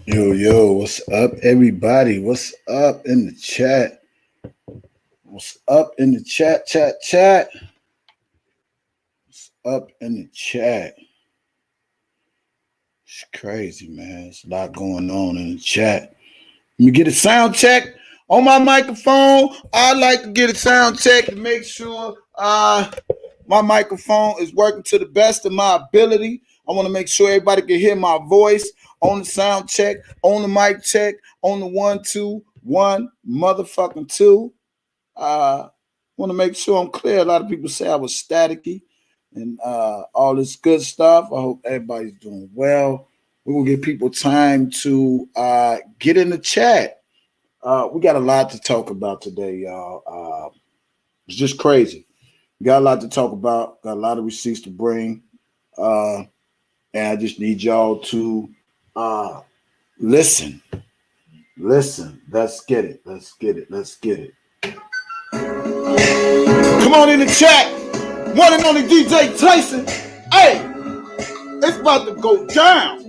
Yo, what's up, everybody? What's up in the chat? What's up in the chat? What's up in the chat? It's crazy, man. There's a lot going on in the chat. Let me get a sound check on my microphone. I'd like to get a sound check to make sure my microphone is working to the best of my ability. I want to make sure everybody can hear my voice on the sound check, on the mic check, on the 1, 2, 1, motherfucking 2. I want to make sure I'm clear. A lot of people say I was staticky and all this good stuff. I hope everybody's doing well. We're going to give people time to get in the chat. We got a lot to talk about today, y'all. It's just crazy. We got a lot to talk about, got a lot of receipts to bring. And I just need y'all to listen. Let's get it. Come on in the chat. One and only DJ Tyson. Hey, it's about to go down.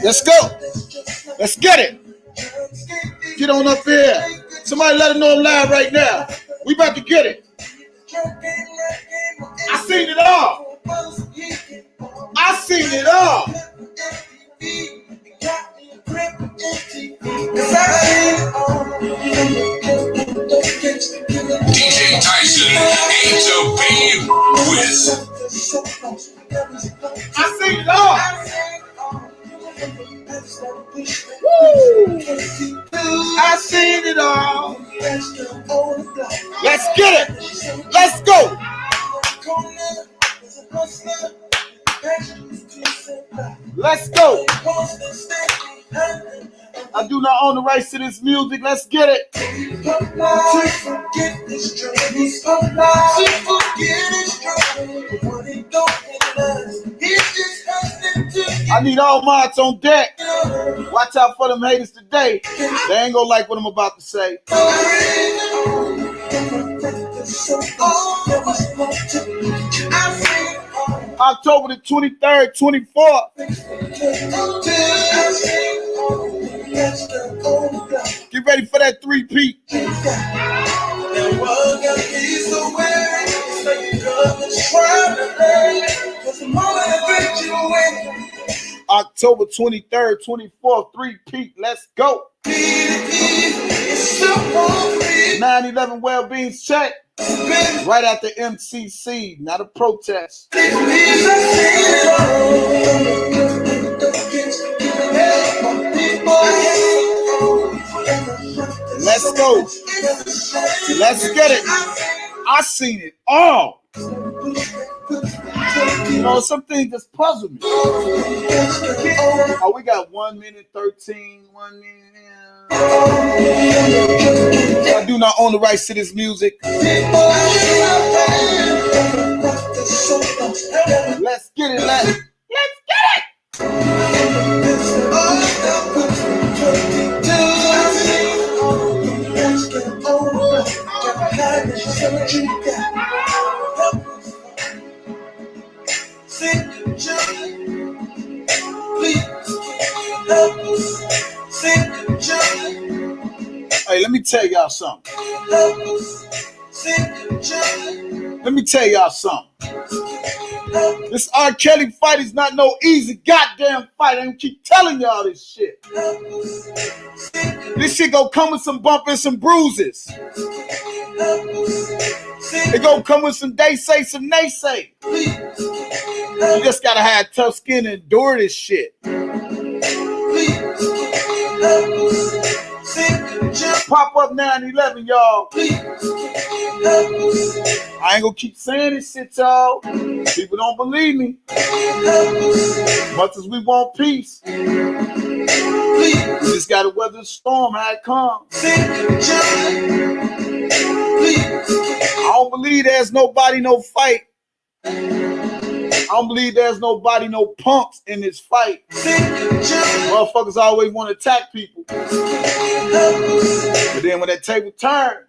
Let's go. Let's get it. Get on up here. Somebody let them know I'm live right now. We about to get it. I seen it all. DJ Tyson A to B with. I seen it all. Woo. I seen it all. Let's get it. Let's go. Let's go. I do not own the rights to this music. Let's get it. I need all mods on deck. Watch out for them haters today. They ain't gonna like what I'm about to say. October the 23rd, 24th. Get ready for that 3-peat. October 23rd, 24th, 3-peat. Let's go. 9/11 well-beings check. Right after MCC, not a protest. Let's go. Let's get it. I seen it all. You know, some things just puzzle me. Oh, we got 1 minute 13, 1 minute. I do not own the rights to this music. Let's get it. Let's get it. Hey, let me tell y'all something. This R. Kelly fight is not no easy goddamn fight. I don't keep telling y'all this shit. This shit gonna come with some bumps and some bruises. It gonna come with some they say, some they say. You just gotta have tough skin and endure this shit. Pop up 9/11, y'all. I ain't gonna keep saying this shit, y'all. People don't believe me. Much as we want peace, we just gotta weather the storm how it comes. I don't believe there's nobody, no fight don't believe there's nobody, no punks in this fight. Motherfuckers always want to attack people. But then when that table turns,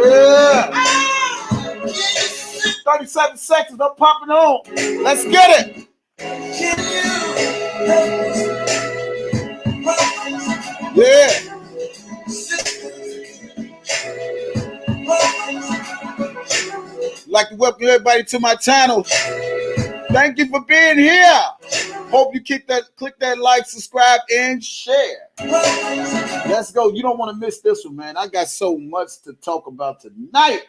yeah. 37 seconds, I'm popping on. Let's get it. Yeah. I'd like to welcome everybody to my channel. Thank you for being here. Hope you click that like, subscribe, and share. Let's go. You don't want to miss this one, man. I got so much to talk about tonight.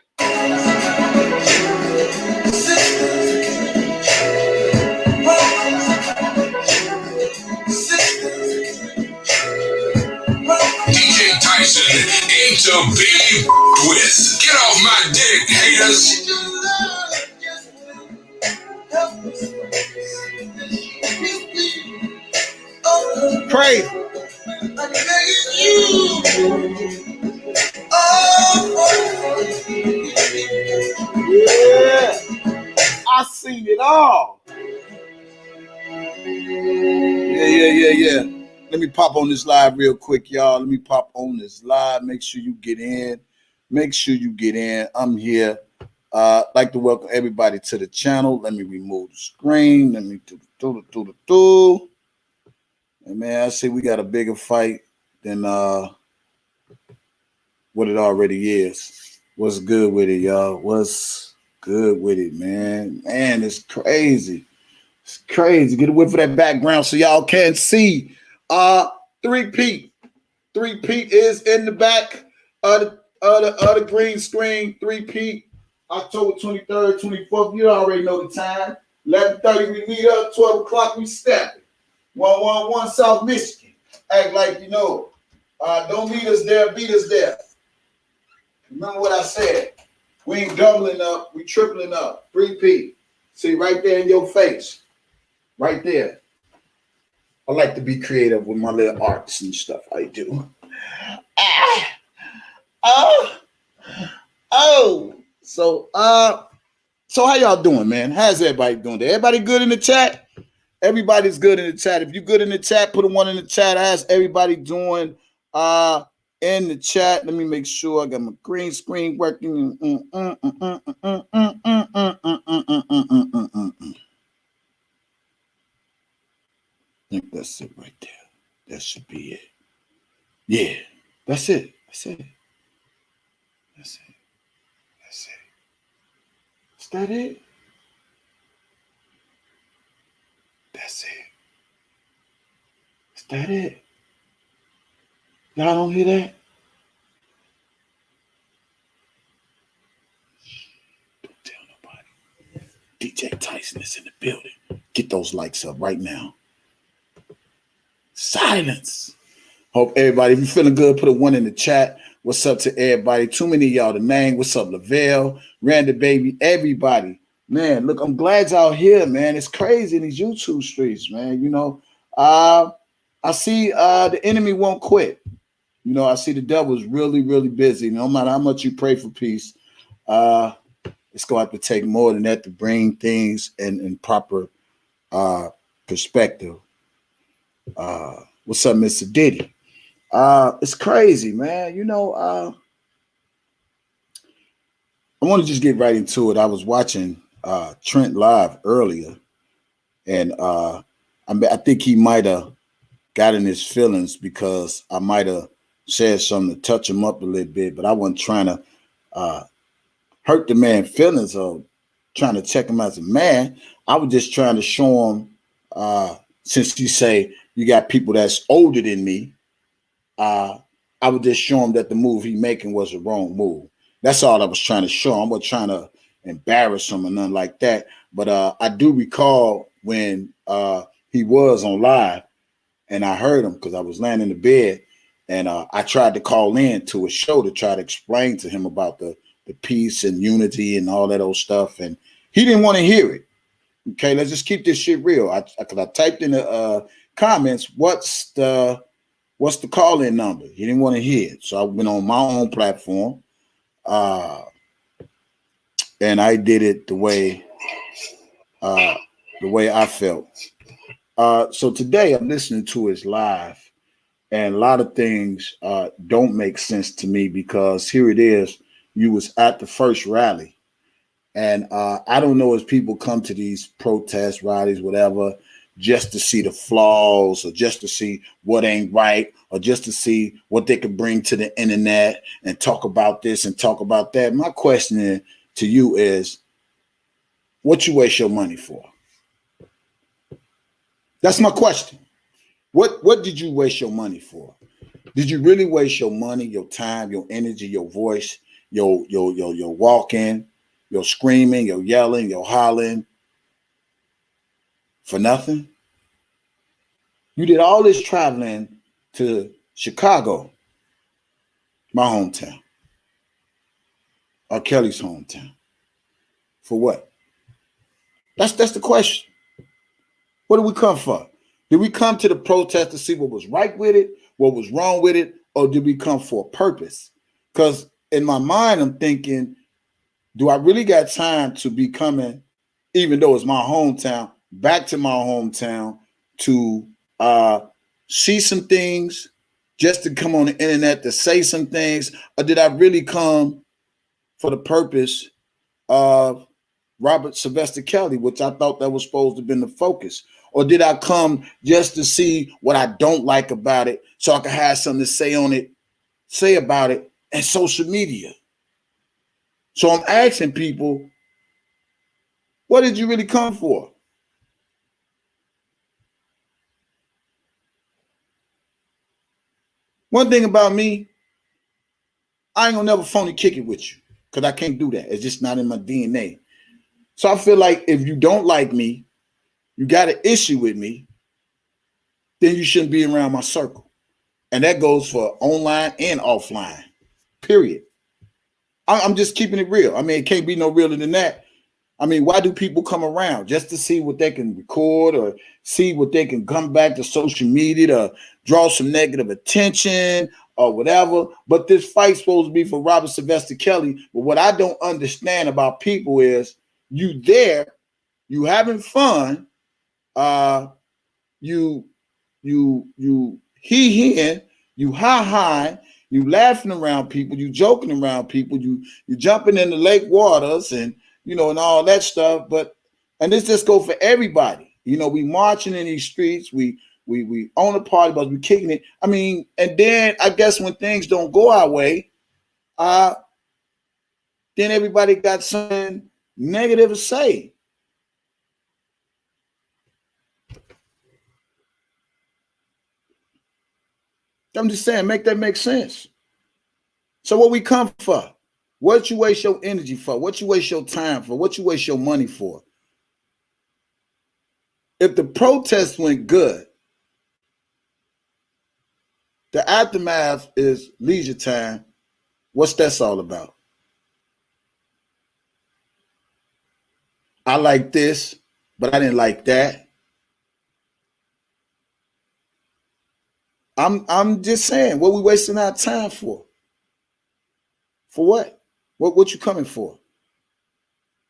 DJ Tyson ain't to be with. Get off my dick, haters. Crazy. Yeah. I seen it all. Yeah. Let me pop on this live real quick, y'all. Let me pop on this live. Make sure you get in. I'm here. Like to welcome everybody to the channel. Let me remove the screen. Let me do. And man, I see we got a bigger fight than what it already is. What's good with it, y'all? What's good with it, man? Man, it's crazy. It's crazy. Get away from that background so y'all can see. Three-peat is in the back of the green screen. Three-peat, October 23rd, 24th. You already know the time. 11:30 we meet up. 12 o'clock we step it. 111 South Michigan. Act like you know. Don't meet us there. Beat us there. Remember what I said. We ain't doubling up. We tripling up. Three-peat. See right there in your face. Right there. I like to be creative with my little arts and stuff I do. So how y'all doing, man? How's everybody doing? Everybody good in the chat? Everybody's good in the chat. If you're good in the chat, put a one in the chat. How's everybody doing in the chat? Let me make sure I got my green screen working. I think that's it right there. That should be it. Yeah, that's it. Is that it? That's it. Is that it? Y'all don't hear that? Don't tell nobody. DJ Tyson is in the building. Get those likes up right now. Silence. Hope everybody, if you're feeling good, put a one in the chat. What's up to everybody? Too many of y'all to name. What's up, LeVeL, Randy Baby, everybody. Man, look, I'm glad y'all here, man. It's crazy in these YouTube streets, man. You know, I see the enemy won't quit. You know, I see the devil's really, really busy. No matter how much you pray for peace, it's going to have to take more than that to bring things in proper perspective. What's up, Mr. Diddy? It's crazy, man. You know, I want to just get right into it. I was watching Trent live earlier, and I think he might have gotten his feelings because I might have said something to touch him up a little bit, but I wasn't trying to hurt the man's feelings or trying to check him as a man. I was just trying to show him, since you say you got people that's older than me, I would just show him that the move he making was a wrong move. That's all I was trying to show him. I wasn't trying to embarrass him or nothing like that. But I do recall when he was on live and I heard him because I was laying in the bed and I tried to call in to a show to try to explain to him about the peace and unity and all that old stuff. And he didn't want to hear it. Okay, let's just keep this shit real. Because I typed in the comments, what's the call-in number? He didn't want to hear it. So I went on my own platform, and I did it the way I felt. So today I'm listening to his live, and a lot of things don't make sense to me because here it is. You was at the first rally, and I don't know if people come to these protest rallies, whatever, just to see the flaws or just to see what ain't right or just to see what they could bring to the internet and talk about this and talk about that. My question to you is, what you waste your money for? That's my question. What did you waste your money for? Did you really waste your money, your time, your energy, your voice, your walking, your screaming, your yelling, your hollering for nothing? You did all this traveling to Chicago, my hometown, or Kelly's hometown. For what? That's the question. What did we come for? Did we come to the protest to see what was right with it, what was wrong with it, or did we come for a purpose? Because in my mind, I'm thinking, do I really got time to be coming, even though it's my hometown, back to my hometown to see some things, just to come on the internet to say some things, or did I really come for the purpose of Robert Sylvester Kelly, which I thought that was supposed to have been the focus? Or did I come just to see what I don't like about it so I could have something to say about it in social media? So I'm asking people, what did you really come for? One thing about me, I ain't gonna never phony kick it with you because I can't do that. It's just not in my DNA. So I feel like if you don't like me, you got an issue with me, then you shouldn't be around my circle. And that goes for online and offline, period. I'm just keeping it real. I mean, it can't be no realer than that. I mean, why do people come around? Just to see what they can record or see what they can come back to social media to draw some negative attention or whatever. But this fight's supposed to be for Robert Sylvester Kelly. But what I don't understand about people is you there, you having fun, you he, you hi, you laughing around people, you joking around people, you jumping in the lake waters and and all that stuff. But and this just go for everybody. We marching in these streets, we own the party bus, we kicking it. I mean, and then I guess when things don't go our way, then everybody got something negative to say. I'm just saying, make that make sense. So what we come for? What you waste your energy for? What you waste your time for? What you waste your money for? If the protest went good, the aftermath is leisure time. What's that all about? I like this, but I didn't like that. I'm just saying, what we wasting our time for? For what? What you coming for?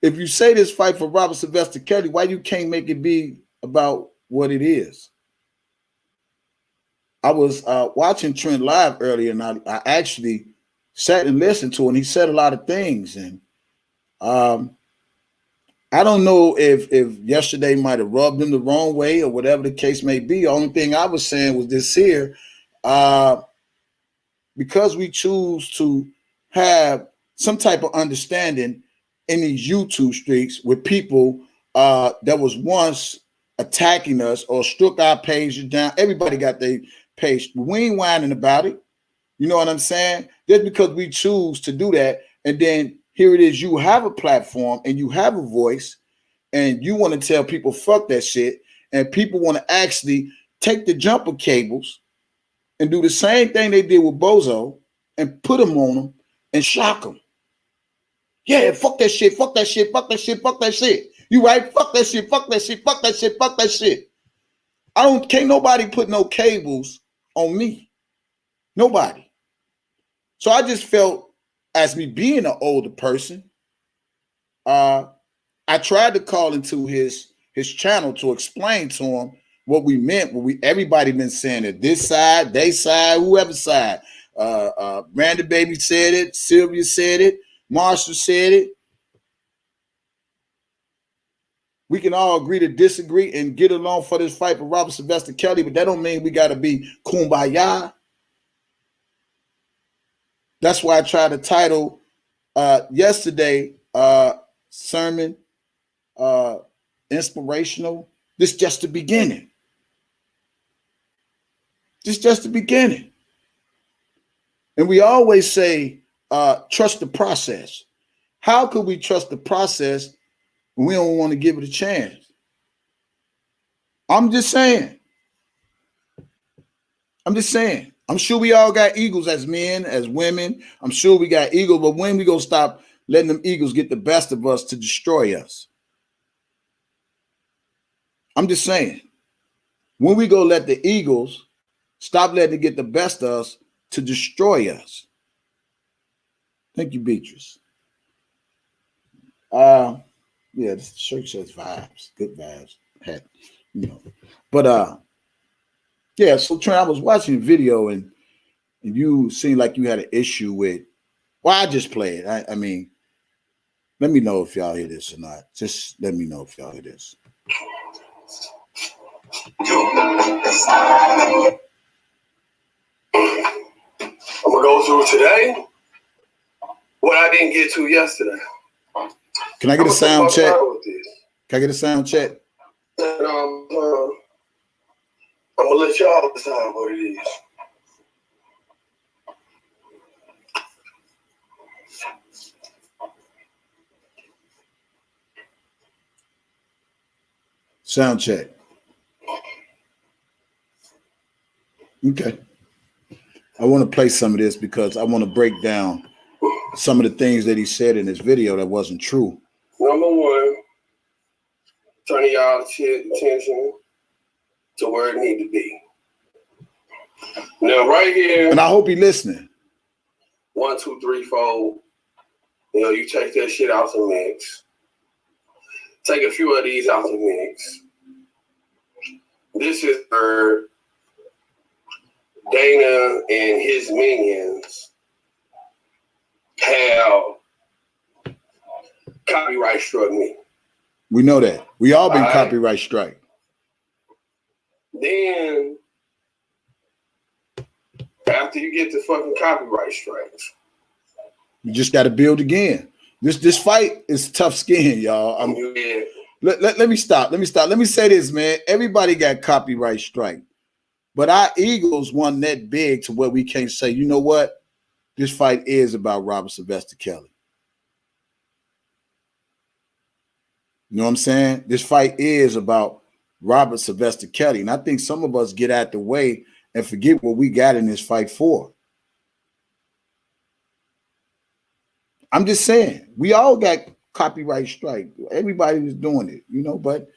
If you say this fight for Robert Sylvester Kelly, why you can't make it be about what it is? I was watching Trent live earlier, and I actually sat and listened to him. And he said a lot of things, and I don't know if yesterday might have rubbed him the wrong way or whatever the case may be. The only thing I was saying was this here, because we choose to have some type of understanding in these YouTube streets with people that was once attacking us or struck our pages down. Everybody got their page. We ain't whining about it. You know what I'm saying? Just because we choose to do that, and then here it is, you have a platform and you have a voice, and you want to tell people fuck that shit, and people want to actually take the jumper cables and do the same thing they did with Bozo and put them on them and shock them. Yeah, fuck that shit, fuck that shit, fuck that shit, fuck that shit. You right? Fuck that shit, fuck that shit, fuck that shit, fuck that shit. Can't nobody put no cables on me. Nobody. So I just felt, as me being an older person, I tried to call into his channel to explain to him what we meant. Everybody been saying it. This side, they side, whoever side. Brandon Baby said it. Sylvia said it. Marshall said it. We can all agree to disagree and get along for this fight for Robert Sylvester Kelly, but that don't mean we got to be kumbaya. That's why I tried to title yesterday sermon inspirational. This just the beginning. This just the beginning. And we always say trust the process. How could we trust the process when we don't want to give it a chance? I'm just saying. I'm sure we all got egos as men, as women. I'm sure we got egos, but when we gonna stop letting them egos get the best of us to destroy us? I'm just saying. When we go let the egos stop letting it get the best of us to destroy us. Thank you, Beatrice. Yeah, this shirt says vibes, good vibes. But yeah, so Trent, I was watching a video and you seemed like you had an issue with, well, I just play it. I mean, let me know if y'all hear this or not. Just let me know if y'all hear this. I'm gonna go through today what I didn't get to yesterday. Can I get a sound check? Can I get a sound check? And, I'm gonna let y'all decide what it is. Sound check. Okay. I want to play some of this because I want to break down some of the things that he said in his video that wasn't true. Number one, turning y'all attention to where it need to be. Now, right here. And I hope he's listening. 1, 2, 3, 4. You take that shit out the mix. Take a few of these out the mix. This is where Dana and his minions have copyright struck me. We know that. We all been copyright strike. Then, after you get the fucking copyright strikes, you just got to build again. This fight is tough skin, y'all. Let me stop. Let me say this, man. Everybody got copyright strike. But our egos won that big to where we can't say, you know what? This fight is about Robert Sylvester Kelly. You know what I'm saying? This fight is about Robert Sylvester Kelly. And I think some of us get out the way and forget what we got in this fight for. I'm just saying, we all got copyright strike. Everybody was doing it, but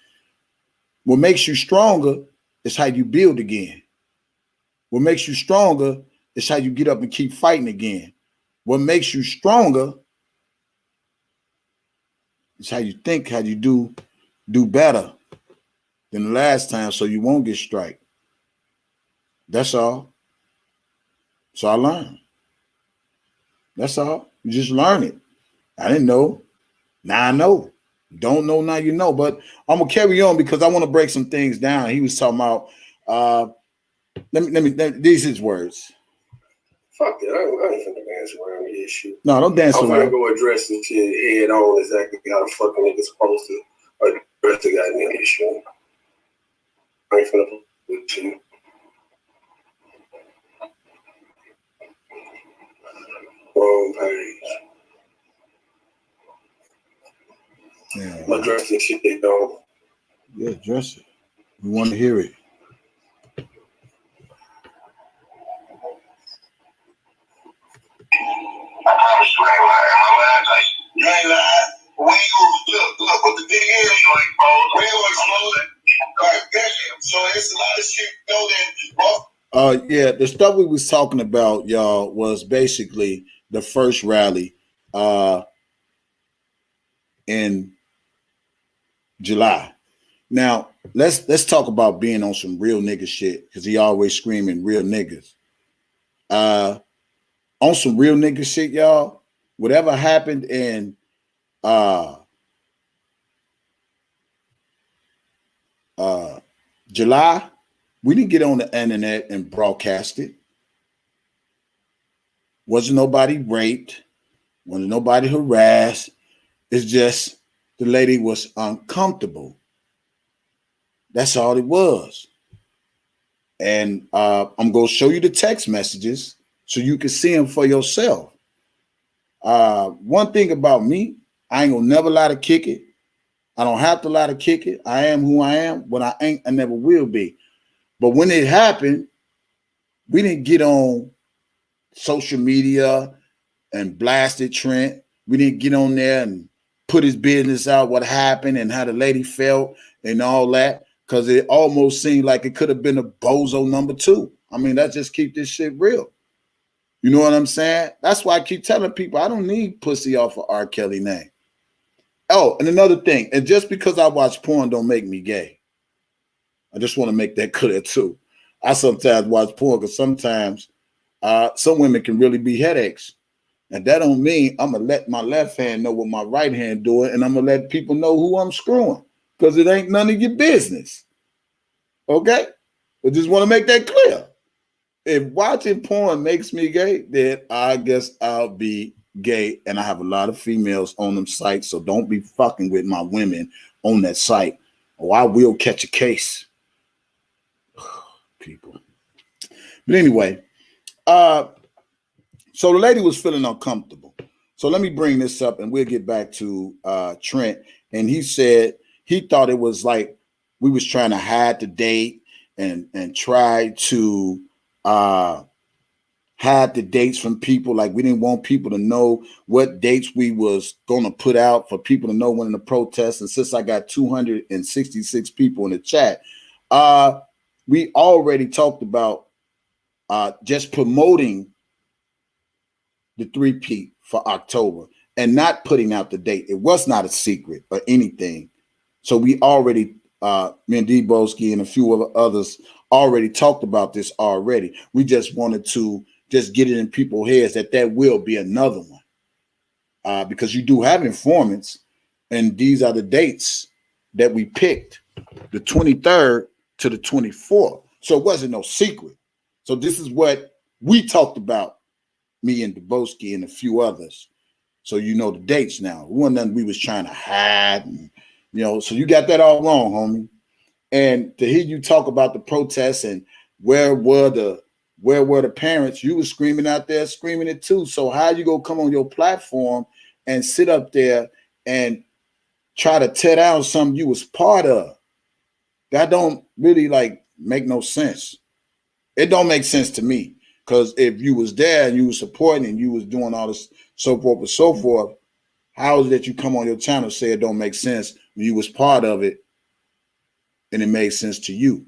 what makes you stronger is how you build again. What makes you stronger is how you get up and keep fighting again. What makes you stronger is how you think, how you do better than the last time so you won't get strike. That's all. So I learned. That's all. You just learn it. I didn't know. Now I know. Don't know, now you know. But I'm going to carry on because I want to break some things down. He was talking about, these his words. Fuck it. I ain't finna dance around the issue. No, don't dance around. I'm gonna go address this shit head on exactly how the fucking nigga supposed to address the goddamn issue. I ain't finna with you. Wrong page. Yeah, I'm addressing shit they don't. Yeah, address it. We want to hear it. You ain't lying. We look what the thing is, you ain't exposed. We ain't exposed. God damn. So it's a lot of shit go there. Yeah, the stuff we was talking about, y'all, was basically the first rally. in July. Now, let's talk about being on some real nigga shit, because he always screaming real niggas. On some real nigga shit, y'all, whatever happened in July, we didn't get on the internet and broadcast it. Wasn't nobody raped, wasn't nobody harassed. It's just the lady was uncomfortable. That's all it was. And I'm going to show you the text messages so you can see them for yourself. One thing about me, I ain't going to never lie to kick it. I don't have to lie to kick it. I am who I am. When I ain't, I never will be. But when it happened, we didn't get on social media and blasted Trent. We didn't get on there and put his business out, what happened and how the lady felt and all that, because it almost seemed like it could have been a bozo number 2. I mean, let's just keep this shit real. You know what I'm saying? That's why I keep telling people I don't need pussy off of R. Kelly name. Oh, and another thing, and just because I watch porn don't make me gay. I just want to make that clear too. I sometimes watch porn because sometimes some women can really be headaches. And that don't mean I'm going to let my left hand know what my right hand doing, and I'm going to let people know who I'm screwing, because it ain't none of your business. Okay? I just want to make that clear. If watching porn makes me gay, then I guess I'll be gay, and I have a lot of females on them sites, so don't be fucking with my women on that site, or I will catch a case. People. But anyway, so the lady was feeling uncomfortable. So let me bring this up and we'll get back to Trent. And he said he thought it was like we was trying to hide the date and try to hide the dates from people. Like we didn't want people to know what dates we was going to put out for people to know when in the protest. And since I got 266 people in the chat, we already talked about just promoting the 3-peat for October and not putting out the date. It was not a secret or anything. So we already, me and D. Boski and a few of others already talked about this already. We just wanted to just get it in people's heads that there will be another one, because you do have informants, and these are the dates that we picked, the 23rd to the 24th. So it wasn't no secret. So this is what we talked about, me and Dubowski and a few others. So you know the dates now. It wasn't nothing we was trying to hide. And, you know, so you got that all wrong, homie. And to hear you talk about the protests and where were the parents, you were screaming out there, screaming it too. So how you gonna come on your platform and sit up there and try to tear down something you was part of? That don't really like make no sense. It don't make sense to me. Because if you was there and you was supporting and you was doing all this so forth and so forth, how is it that you come on your channel and say it don't make sense when you was part of it and it made sense to you?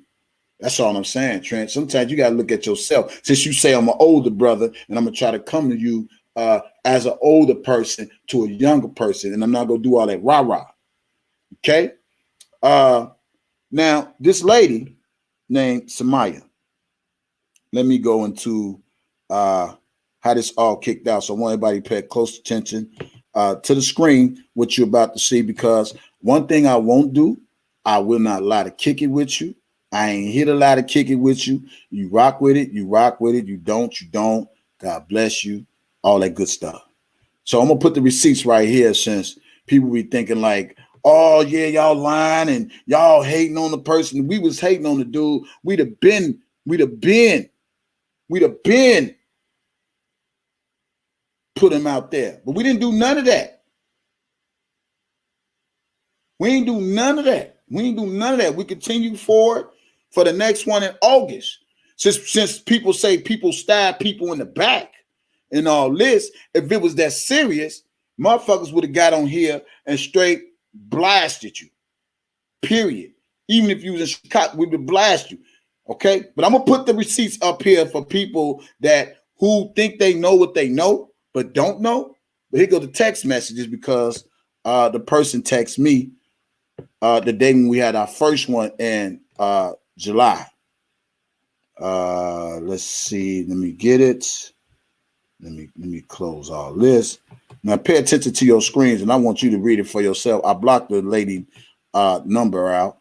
That's all I'm saying, Trent. Sometimes you got to look at yourself. Since you say I'm an older brother and I'm going to try to come to you as an older person to a younger person, and I'm not going to do all that rah-rah. Okay? Now, this lady named Samaya, let me go into how this all kicked out. So I want everybody to pay close attention to the screen, what you're about to see, because one thing I won't do, I will not lie to kick it with you. I ain't here to lie to kick it with you. You rock with it, you rock with it. You don't, you don't. God bless you. All that good stuff. So I'm going to put the receipts right here, since people be thinking like, oh, yeah, y'all lying and y'all hating on the person. We was hating on the dude. We'd have been put him out there. But we didn't do none of that. We ain't do none of that. We continue forward for the next one in August. Since people say people stab people in the back and all this, if it was that serious, motherfuckers would have got on here and straight blasted you. Period. Even if you was in Chicago, we would blast you. Okay, but I'm gonna put the receipts up here for people who think they know what they know but don't know. But here go the text messages, because the person texted me the day when we had our first one in July. Let's see. Let me get it. Let me close all this. Now pay attention to your screens, and I want you to read it for yourself. I blocked the lady number out.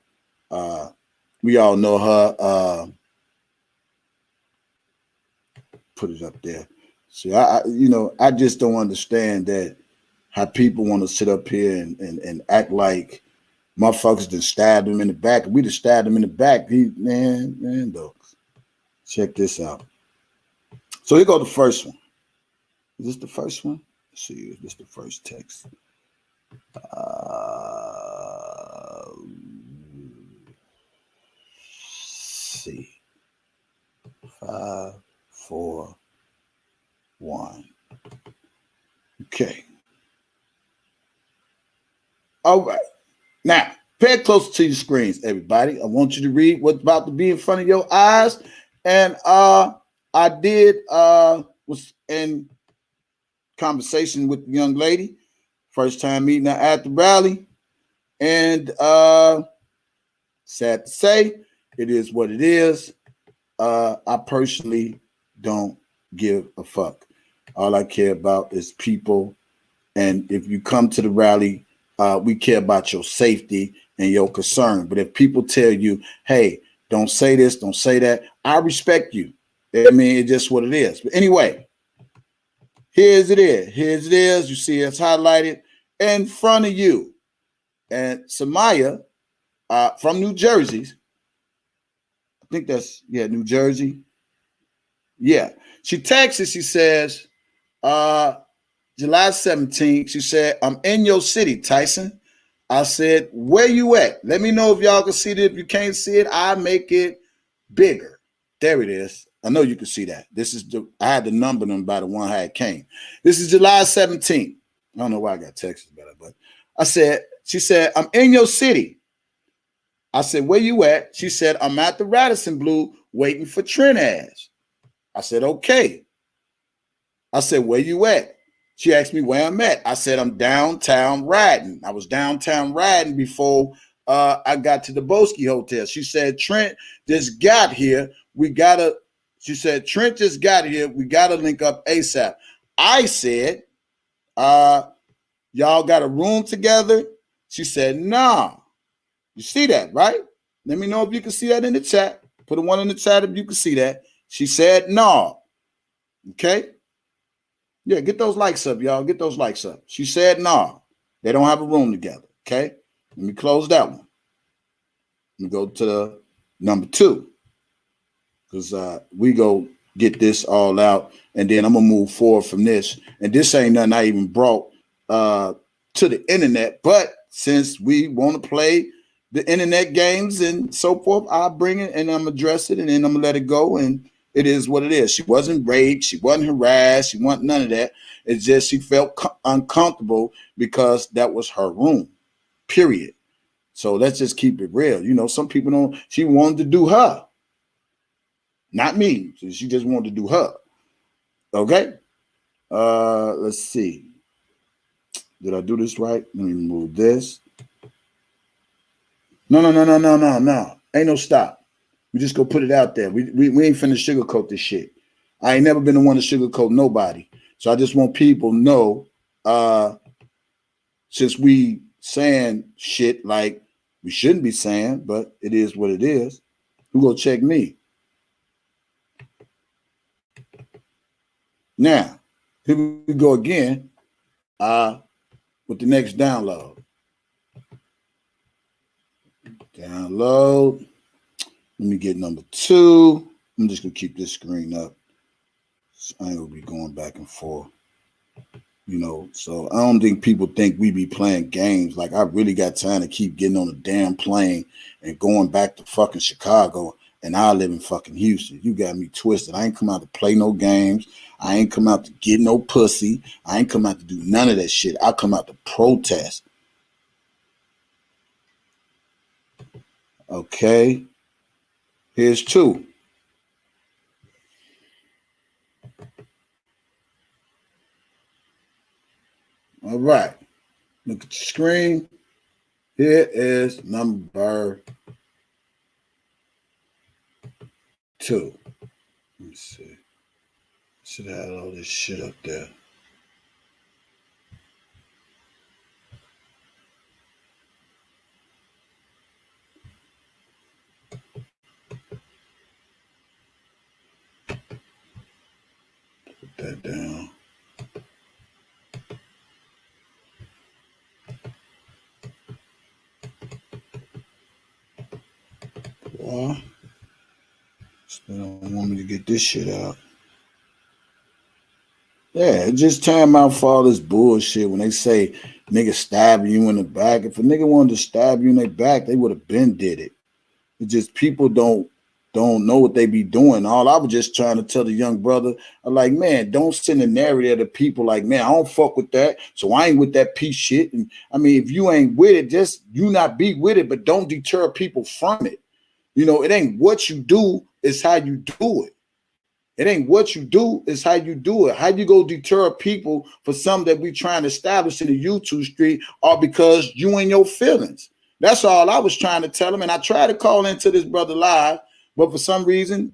We all know her. Put it up there. See, I just don't understand that how people want to sit up here and act like motherfuckers just stabbed him in the back. We just stabbed him in the back. Man, though. Check this out. So here go the first one. Is this the first one? Let's see. Is this the first text? See. 5, 4, 1. Okay. All right. Now, pay close to your screens, everybody. I want you to read what's about to be in front of your eyes. And I was in conversation with the young lady, first time meeting her at the rally. And sad to say, it is what it is. I personally don't give a fuck. All I care about is people. And if you come to the rally, we care about your safety and your concern. But if people tell you, hey, don't say this, don't say that, I respect you. I mean, it's just what it is. But anyway, here's it is. You see it's highlighted in front of you. And Samaya from New Jersey, I think that's, New Jersey. Yeah. She texts, she says, July 17th, she said, I'm in your city, Tyson. I said, where you at? Let me know if y'all can see it. If you can't see it, I make it bigger. There it is. I know you can see that. I had to number them by the one how it came. This is July 17th. I don't know why I got Texas better, but she said, I'm in your city. I said, where you at? She said, I'm at the Radisson Blue waiting for Trent ass. I said, okay. I said, where you at? She asked me where I'm at. I said, I'm downtown riding. I was downtown riding before I got to the Boski Hotel. She said, Trent just got here. She said, Trent just got here. We got to link up ASAP. I said, y'all got a room together? She said, nah. You see that, right? Let me know if you can see that in the chat. Put a 1 in the chat if you can see that. She said, no. Okay? Yeah, get those likes up, y'all. Get those likes up. She said, no. They don't have a room together. Okay? Let me close that one. Let me go to the number 2. Because we go get this all out. And then I'm going to move forward from this. And this ain't nothing I even brought to the internet. But since we want to play the internet games and so forth, I'll bring it and I'm address it and then I'm gonna let it go. And it is what it is. She wasn't raped. She wasn't harassed. She wasn't none of that. It's just she felt uncomfortable because that was her room, period. So let's just keep it real. You know, some people don't. She wanted to do her, not me. She just wanted to do her. Okay. Let's see. Did I do this right? Let me move this. No. Ain't no stop. We just go put it out there. We ain't finna sugarcoat this shit. I ain't never been the one to sugarcoat nobody. So I just want people to know, since we saying shit like we shouldn't be saying, but it is what it is, who gonna check me? Now, here we go again with the next download. Download. Let me get number 2. I'm just gonna keep this screen up. So I ain't gonna be going back and forth. You know, so I don't think people think we be playing games. Like I really got time to keep getting on a damn plane and going back to fucking Chicago, and I live in fucking Houston. You got me twisted. I ain't come out to play no games. I ain't come out to get no pussy. I ain't come out to do none of that shit. I come out to protest. Okay. Here's 2. All right. Look at the screen. Here is number 2. Let me see. Should have had all this shit up there. Put that down. Boy, still don't want me to get this shit out. Yeah, just time out for all this bullshit when they say nigga stabbing you in the back. If a nigga wanted to stab you in their back, they would have been did it. It's just people don't know what they be doing. All I was just trying to tell the young brother, I'm like, man, don't send a narrative to people like, man, I don't fuck with that, so I ain't with that piece shit. And I mean, if you ain't with it, just you not be with it, but don't deter people from it. You know, it ain't what you do, it's how you do it. It ain't what you do, it's how you do it. How you go deter people for something that we trying to establish in the YouTube street, or because you in your feelings. That's all I was trying to tell him. And I tried to call into this brother live, but for some reason,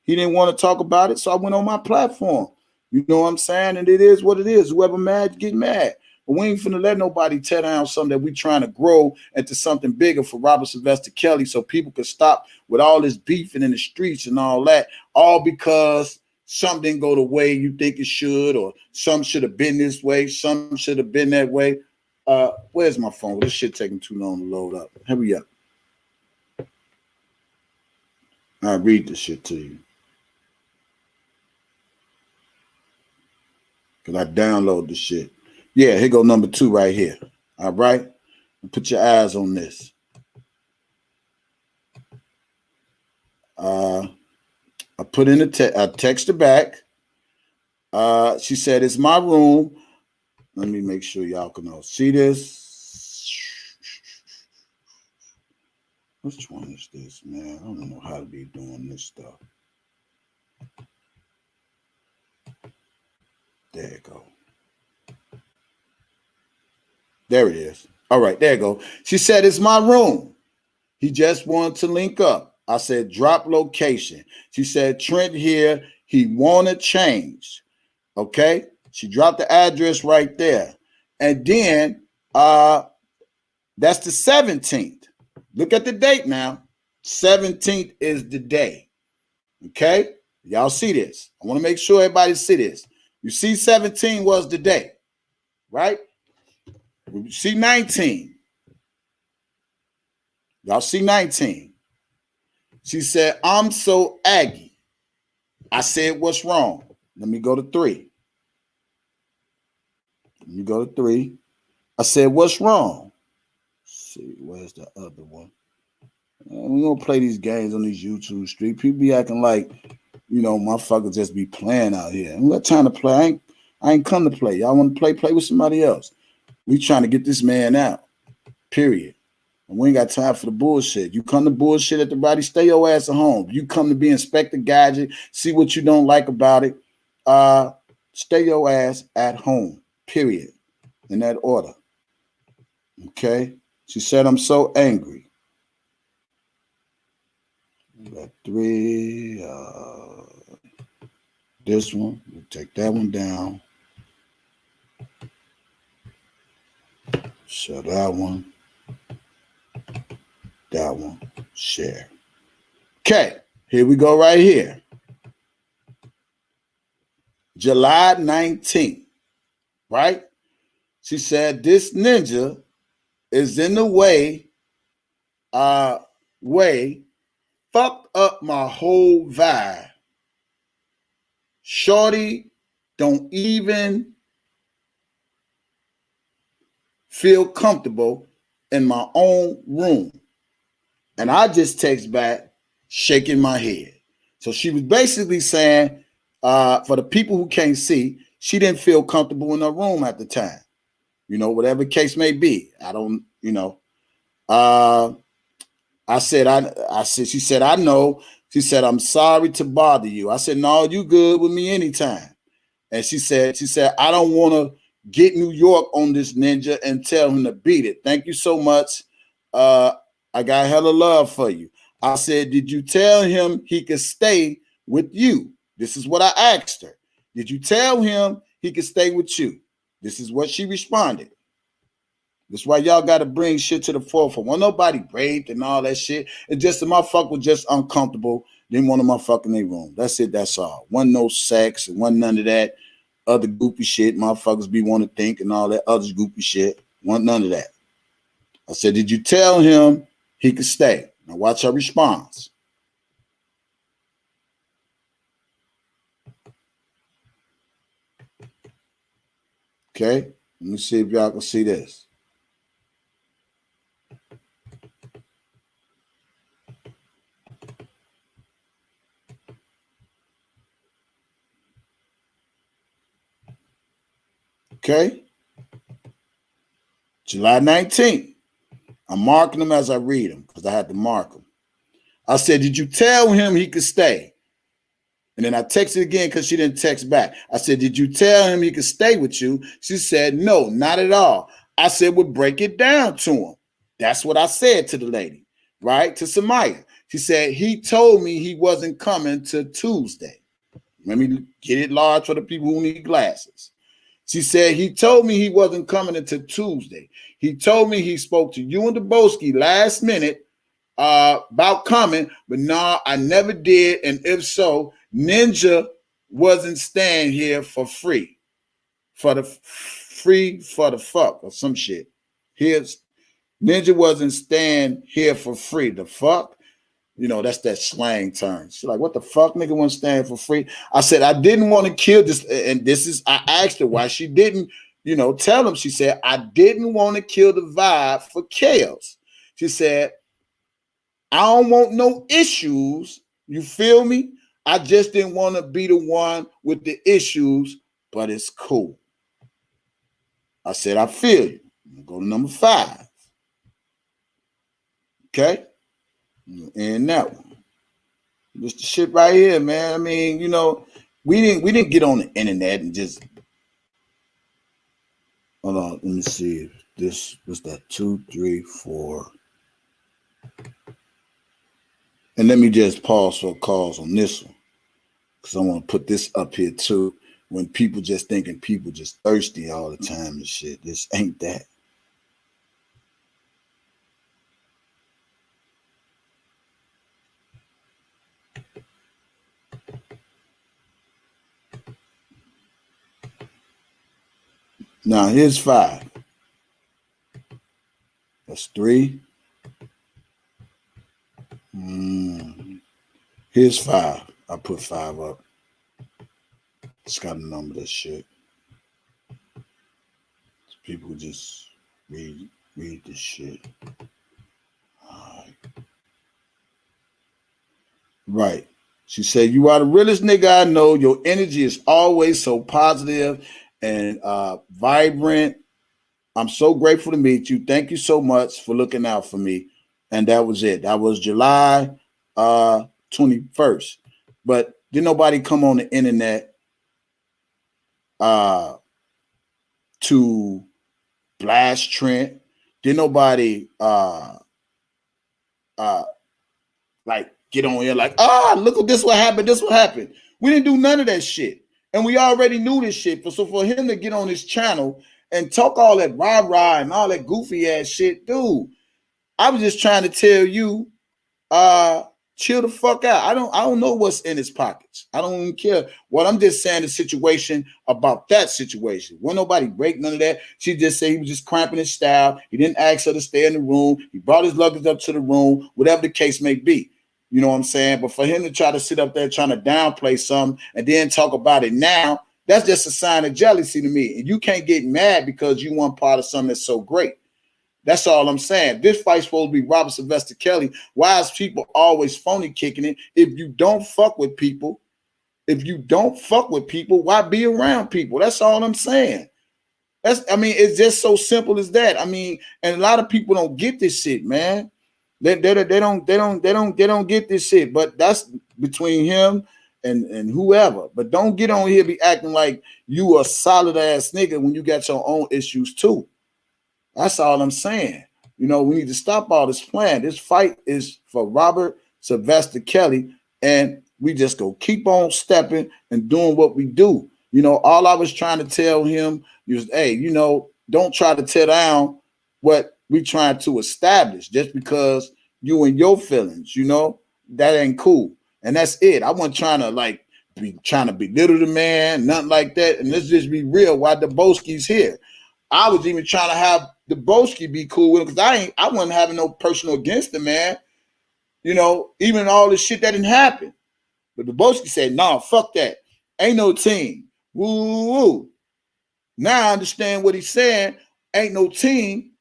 he didn't want to talk about it. So I went on my platform. You know what I'm saying? And it is what it is. Whoever mad, get mad. But we ain't finna let nobody tear down something that we trying to grow into something bigger for Robert Sylvester Kelly, so people could stop with all this beefing in the streets and all that, all because something didn't go the way you think it should, or some should have been this way, some should have been that way. Where's my phone? This shit taking too long to load up. Hurry up. I'll read this shit to you. Because I download the shit. Yeah, here go number 2 right here. All right? Put your eyes on this. I put in I text her back. She said, it's my room. Let me make sure y'all can all see this. Which one is this, man? I don't know how to be doing this stuff. There you go. There it is. All right, there you go. She said, it's my room. He just wanted to link up. I said, drop location. She said, Trent here. He want to change. Okay. She dropped the address right there. And then that's the 17th. Look at the date now. 17th is the day. Okay. Y'all see this. I want to make sure everybody see this. You see 17 was the day, right? You see 19. Y'all see 19. She said, I'm so aggy. I said, what's wrong? Let me go to 3. Let me go to 3. I said, what's wrong? Let's see, where's the other one? We don't play these games on these YouTube street. People be acting like, you know, motherfuckers just be playing out here. I ain't got time to play. I ain't come to play. Y'all want to play with somebody else. We trying to get this man out. Period. And we ain't got time for the bullshit. You come to bullshit at the body, stay your ass at home. You come to be Inspector Gadget, see what you don't like about it. Stay your ass at home. Period. In that order. Okay. She said, I'm so angry. We got 3. This one. We'll take that one down. Show that one. That one. Share. Okay. Here we go right here. July 19th. Right? She said, this ninja is in the way fucked up my whole vibe. Shorty don't even feel comfortable in my own room. And I just text back, shaking my head. So she was basically saying, for the people who can't see, she didn't feel comfortable in her room at the time. You know, whatever the case may be. I don't, you know. I said, she said, I know. She said, I'm sorry to bother you. I said, no, you good with me anytime. And she said, I don't want to get New York on this ninja and tell him to beat it. Thank you so much. I got hella love for you. I said, did you tell him he could stay with you? This is what I asked her. Did you tell him he could stay with you? This is what she responded. That's why y'all got to bring shit to the forefront. When nobody raped and all that shit, it's just the motherfucker was just uncomfortable. Didn't want a motherfucker in their room. That's it. That's all. Wasn't no sex and wasn't none of that other goofy shit motherfuckers be want to think and all that other goofy shit. Wasn't none of that. I said, did you tell him he could stay? Now watch her response. Okay, let me see if y'all can see this. Okay, July 19th. I'm marking them as I read them because I had to mark them. I said, did you tell him he could stay? And then I texted again because she didn't text back. I said, did you tell him he could stay with you? She said, no, not at all. I said, well, break it down to him. That's what I said to the lady, right? To Samaya. She said, he told me he wasn't coming to Tuesday. Let me get it large for the people who need glasses. She said, he told me he wasn't coming until Tuesday. He told me he spoke to you and Deboski last minute about coming, but no, I never did. And if so, Ninja wasn't staying here for free. For the fuck or some shit. Here's Ninja wasn't staying here for free. The fuck? You know, that's that slang term. She's like, what the fuck, nigga, wasn't staying for free? I said, I didn't want to kill this. And this is, I asked her why she didn't, you know, tell him. She said, I didn't want to kill the vibe for chaos. She said, I don't want no issues. You feel me? I just didn't want to be the one with the issues, but it's cool. I said, I feel you. Go to number 5. Okay? And that one. This the shit right here, man. I mean, you know, we didn't get on the internet and just hold on. Let me see if this was that 2, 3, 4. And let me just pause for calls on this one. Because I want to put this up here too. When people just thinking people just thirsty all the time and shit. This ain't that. Now here's 5. That's 3. Here's 5. I put 5 up. It's got a number this shit. So people just read this shit. All right. Right. She said, you are the realest nigga I know. Your energy is always so positive and vibrant. I'm so grateful to meet you. Thank you so much for looking out for me. And that was it. That was July 21st. But didn't nobody come on the internet to blast Trent. Didn't nobody like get on here like, look at this what happened, this what happened. We didn't do none of that shit. And we already knew this shit. So for him to get on his channel and talk all that rah-rah and all that goofy ass shit, dude, I was just trying to tell you, chill the fuck out. I don't know what's in his pockets. I don't even care. What I'm just saying the situation about that situation. Wasn't nobody break none of that. She just said he was just cramping his style. He didn't ask her to stay in the room. He brought his luggage up to the room, whatever the case may be. You know what I'm saying? But for him to try to sit up there trying to downplay something and then talk about it now, that's just a sign of jealousy to me. And you can't get mad because you weren't part of something that's so great. That's all I'm saying. This fight's supposed to be Robert Sylvester Kelly. Why is people always phony kicking it? If you don't fuck with people, why be around people? That's all I'm saying. It's just so simple as that. I mean, and a lot of people don't get this shit, man. They don't get this shit. But that's between him and whoever. But don't get on here be acting like you a solid ass nigga when you got your own issues too. That's all I'm saying. You know, we need to stop all this plan. This fight is for Robert Sylvester Kelly, and we just go keep on stepping and doing what we do. You know, all I was trying to tell him was, hey, you know, don't try to tear down what we trying to establish just because you and your feelings, you know, that ain't cool. And that's it. I wasn't trying to like be trying to belittle the man, nothing like that. And let's just be real. Why the Boski's here? I was even trying to have the Boski be cool with him because I wasn't having no personal against the man. You know, even all this shit that didn't happen. But the Boski said, nah, fuck that. Ain't no team. Woo woo. Now I understand what he's saying. Ain't no team.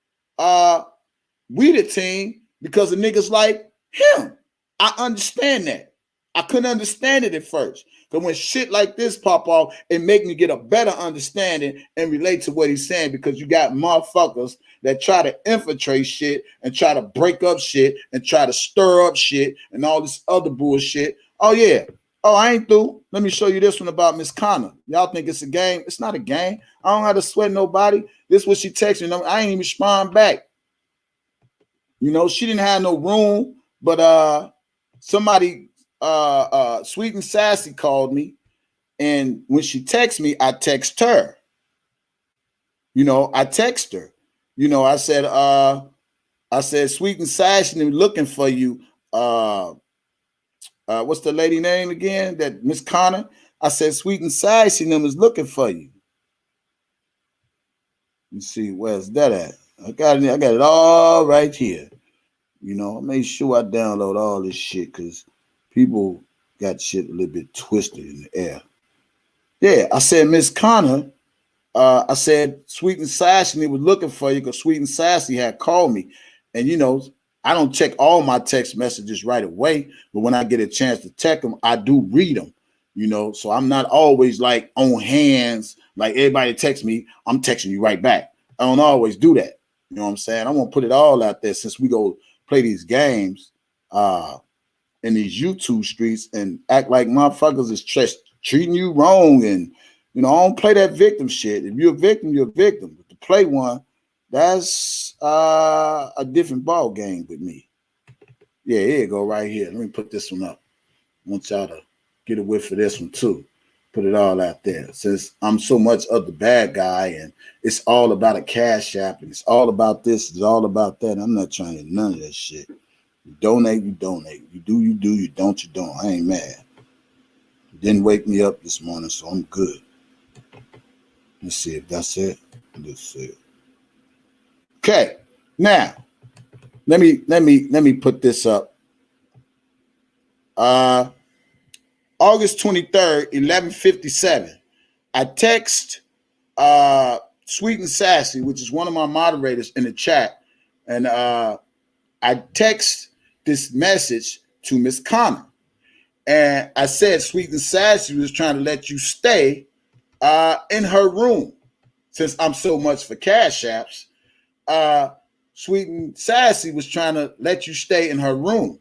We the team because of niggas like him. I understand that. I couldn't understand it at first. But when shit like this pop off, it make me get a better understanding and relate to what he's saying because you got motherfuckers that try to infiltrate shit and try to break up shit and try to stir up shit and all this other bullshit. Oh, yeah. Oh, I ain't through. Let me show you this one about Miss Connor. Y'all think it's a game? It's not a game. I don't have to sweat nobody. This is what she texted me. I ain't even respond back. You know, she didn't have no room, but somebody Sweet and Sassy called me, and when she texted me, I text her. You know, I text her. You know, I said, Sweet and Sassy looking for you. What's the lady name again? That Miss Connor. I said, Sweet and Sassy is looking for you. Let's see, where's that at? I got it all right here. You know, I made sure I download all this shit because people got shit a little bit twisted in the air. Yeah, I said, Miss Connor, I said, Sweet and Sassy was looking for you because Sweet and Sassy had called me. And, you know, I don't check all my text messages right away, but when I get a chance to check them, I do read them, you know, so I'm not always like on hands, like everybody texts me, I'm texting you right back. I don't always do that. You know what I'm saying? I want to put it all out there since we go play these games in these YouTube streets and act like motherfuckers is just treating you wrong. And, you know, I don't play that victim shit. If you're a victim, you're a victim. But to play one, that's a different ball game with me. Yeah, here you go right here. Let me put this one up. I want y'all to get a whiff for this one too. Put it all out there. Since I'm so much of the bad guy and it's all about a cash app and it's all about this, it's all about that. I'm not trying to none of that shit. You donate, you donate. You do, you do. You don't, you don't. I ain't mad. It didn't wake me up this morning, so I'm good. Let's see if that's it. Let's see. Okay, now let me put this up. August 23rd, 11:57. I text Sweet and Sassy, which is one of my moderators in the chat, and I text this message to Miss Connor. And I said Sweet and Sassy was trying to let you stay in her room. Since I'm so much for cash apps, Sweet and Sassy was trying to let you stay in her room.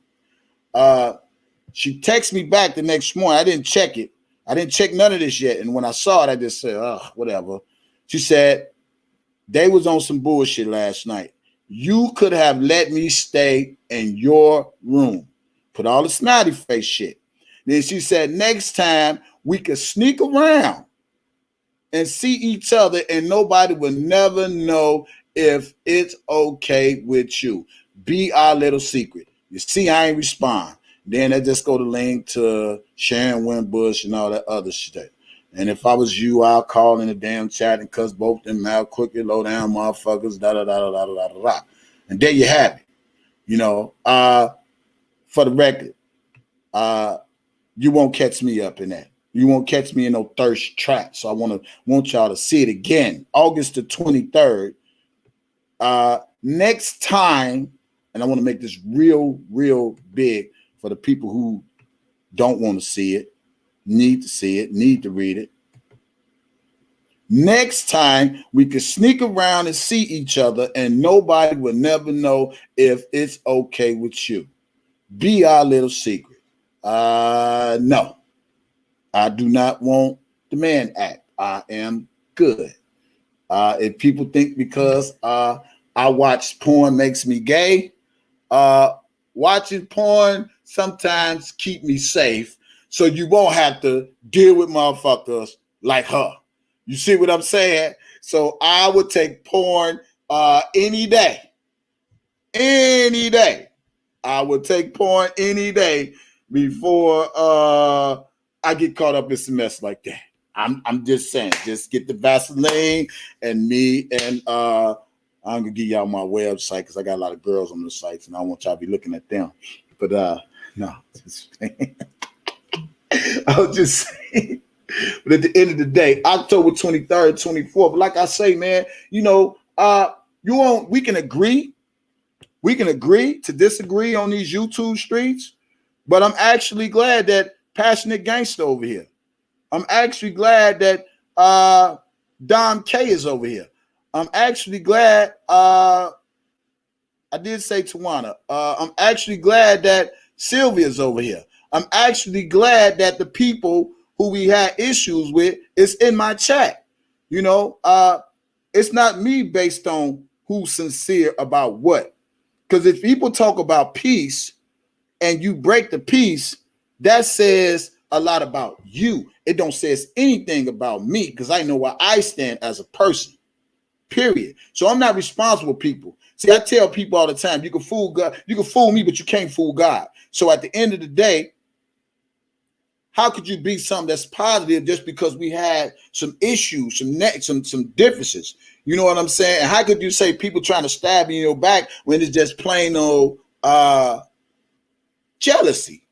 She texted me back the next morning. I didn't check it. I didn't check none of this yet. And when I saw it, I just said, oh, whatever. She said, they was on some bullshit last night. You could have let me stay in your room. Put all the snotty face shit. Then she said, next time we could sneak around and see each other and nobody will never know if it's okay with you. Be our little secret. You see, I ain't respond. Then I just go to link to Sharon Winbush and all that other shit. And if I was you, I'll call in the damn chat and cuss both them out, quickly low down motherfuckers, da-da-da-da-da-da-da-da. And there you have it. You know, for the record, you won't catch me up in that. You won't catch me in no thirst trap. So I want y'all to see it again. August the 23rd. Next time, and I want to make this real, real big for the people who don't want to see it, need to see it, need to read it. Next time, we could sneak around and see each other and nobody will never know if it's okay with you. Be our little secret. No. I do not want the Mann Act. I am good. If people think because I watch porn makes me gay, watching porn sometimes keep me safe, so you won't have to deal with motherfuckers like her. You see what I'm saying? So I would take porn any day. Any day. I would take porn any day before I get caught up in some mess like that. I'm just saying, just get the Vaseline and me and I'm gonna give y'all my website because I got a lot of girls on the sites and I want y'all to be looking at them. But no, just I was just saying. But at the end of the day, October 23rd, 24th. But like I say, man, you know, we can agree. We can agree to disagree on these YouTube streets, but I'm actually glad that Passionate Gangster over here. I'm actually glad that Dom K is over here. I'm actually glad I did say Tawana. I'm actually glad that Sylvia's over here. I'm actually glad that the people who we had issues with is in my chat. You know, it's not me based on who's sincere about what. Because if people talk about peace and you break the peace, that says a lot about you. It don't say anything about me because I know where I stand as a person, period. So I'm not responsible, people. See, I tell people all the time, you can fool God, you can fool me, but you can't fool God. So at the end of the day, how could you be something that's positive just because we had some issues, some differences? You know what I'm saying? And how could you say people trying to stab you in your back when it's just plain old jealousy?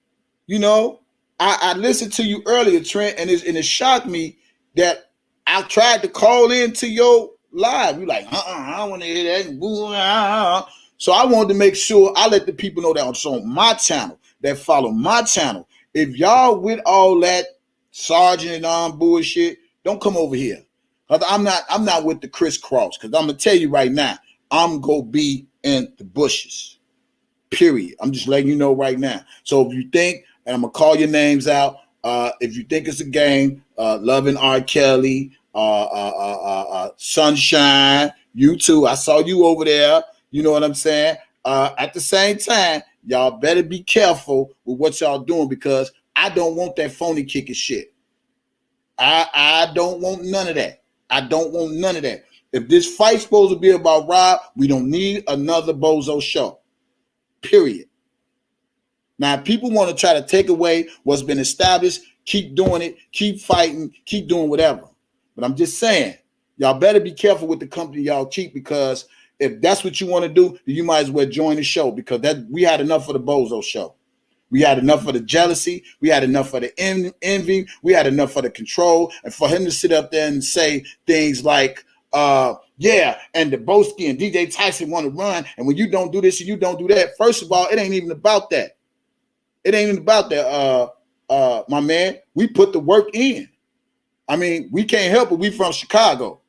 You know, I listened to you earlier, Trent, and it shocked me that I tried to call into your live. You're like, I don't want to hear that. So I wanted to make sure I let the people know that it's on my channel, that follow my channel. If y'all with all that sergeant and arm bullshit, don't come over here. I'm not with the crisscross, because I'm gonna tell you right now, I'm gonna be in the bushes. Period. I'm just letting you know right now. So if you think, and I'm gonna call your names out, if you think it's a game, Loving R. Kelly, Sunshine, you too. I saw you over there. You know what I'm saying? At the same time, y'all better be careful with what y'all doing, because I don't want that phony kicking shit. I don't want none of that. I don't want none of that. If this fight's supposed to be about Rob, we don't need another bozo show. Period. Now, if people want to try to take away what's been established, keep doing it, keep fighting, keep doing whatever. But I'm just saying, y'all better be careful with the company y'all keep, because if that's what you want to do, then you might as well join the show, because we had enough of the bozo show. We had enough of the jealousy. We had enough of the envy. We had enough of the control. And for him to sit up there and say things like, yeah, and the Boski and DJ Tyson want to run, and when you don't do this and you don't do that, first of all, it ain't even about that. It ain't even about that, my man. We put the work in. I mean, we can't help it. We from Chicago.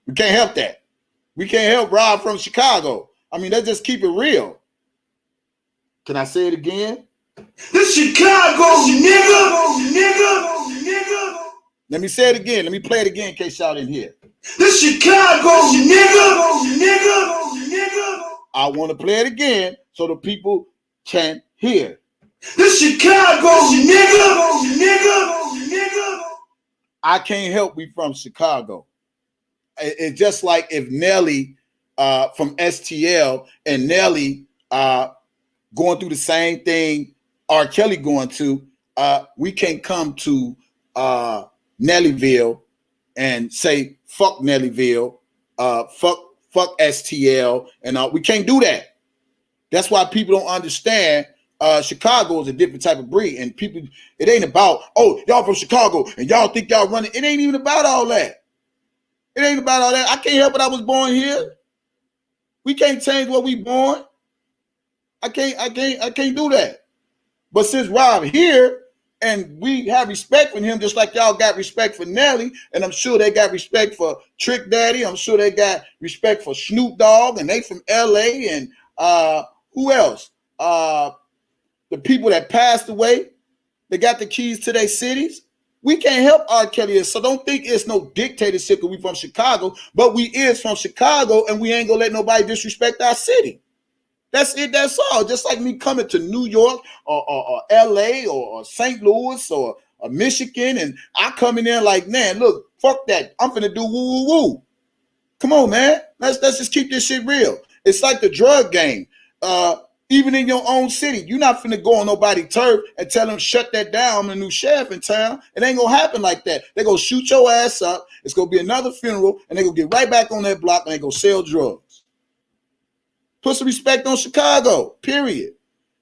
We can't help that. We can't help Rob from Chicago. I mean, let's just keep it real. Can I say it again? This Chicago, nigga. Let me say it again. Let me play it again in case y'all didn't hear. This Chicago, nigga. I want to play it again so the people can hear. This Chicago, nigga. I can't help we from Chicago. It's just like if Nelly from STL and Nelly going through the same thing R. Kelly going to, we can't come to LeVeL and say fuck LeVeL, fuck STL, and we can't do that. That's why people don't understand. Chicago is a different type of breed, and people, it ain't about, oh, y'all from Chicago and y'all think y'all running. It ain't even about all that. It ain't about all that. I can't help it. I was born here. We can't change what we born. I can't do that. But since Rob here, and we have respect for him, just like y'all got respect for Nelly, and I'm sure they got respect for Trick Daddy. I'm sure they got respect for Snoop Dogg, and they from LA, and who else? The people that passed away, they got the keys to their cities. We can't help R. Kelly. So don't think it's no dictatorship because we from Chicago, but we is from Chicago and we ain't gonna let nobody disrespect our city. That's it. That's all. Just like me coming to New York or LA or St. Louis or Michigan, and I come in there like, man, look, fuck that. I'm finna do woo woo woo. Come on, man. Let's just keep this shit real. It's like the drug game. Even in your own city, you're not finna go on nobody's turf and tell them shut that down. I'm the new sheriff in town. It ain't gonna happen like that. They gonna shoot your ass up. It's gonna be another funeral, and they gonna get right back on that block and they gonna sell drugs. Put some respect on Chicago, period.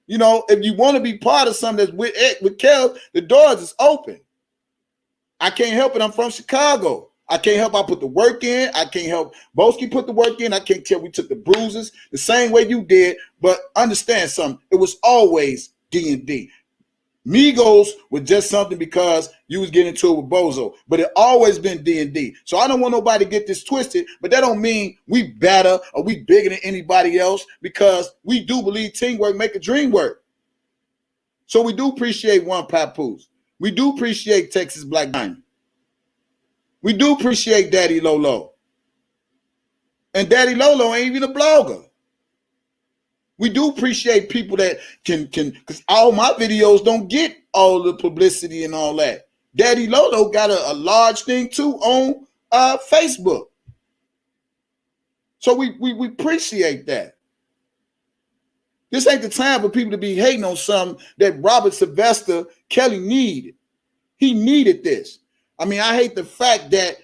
You know, if you want to be part of something that's with Kel, the doors is open. I can't help it. I'm from Chicago. I can't help I put the work in. I can't help Boski put the work in. I can't tell we took the bruises the same way you did. But understand something. It was always D&D. Migos was just something because you was getting into it with Bozo. But it always been D&D. So I don't want nobody to get this twisted. But that don't mean we better or we bigger than anybody else, because we do believe teamwork make a dream work. So we do appreciate One Papoose. We do appreciate Texas Black Diamond. We do appreciate Daddy Lolo. And Daddy Lolo ain't even a blogger. We do appreciate people that can, because all my videos don't get all the publicity and all that. Daddy Lolo got a large thing too on Facebook. So we appreciate that. This ain't the time for people to be hating on something that Robert Sylvester Kelly needed. He needed this. I mean, I hate the fact that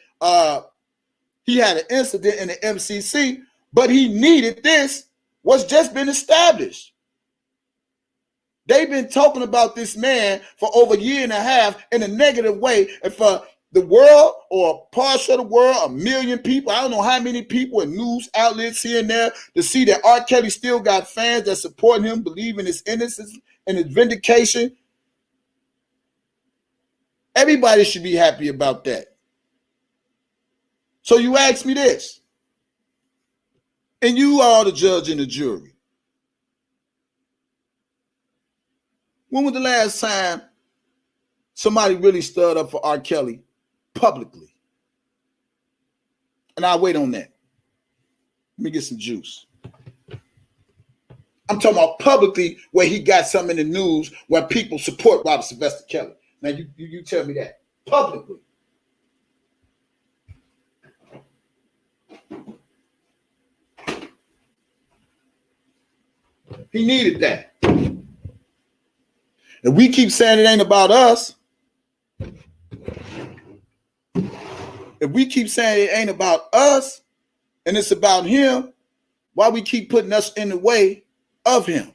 he had an incident in the MCC, but he needed this. What's just been established. They've been talking about this man for over a year and a half in a negative way. And for the world or parts of the world, 1 million people, I don't know how many people in news outlets here and there, to see that R. Kelly still got fans that support him, believe in his innocence and his vindication. Everybody should be happy about that. So you ask me this, and you are the judge and the jury. When was the last time somebody really stood up for R. Kelly publicly? And I'll wait on that. Let me get some juice. I'm talking about publicly, where he got something in the news where people support Robert Sylvester Kelly. Now you tell me that publicly. He needed that. If we keep saying it ain't about us, if we keep saying it ain't about us and it's about him, why we keep putting us in the way of him?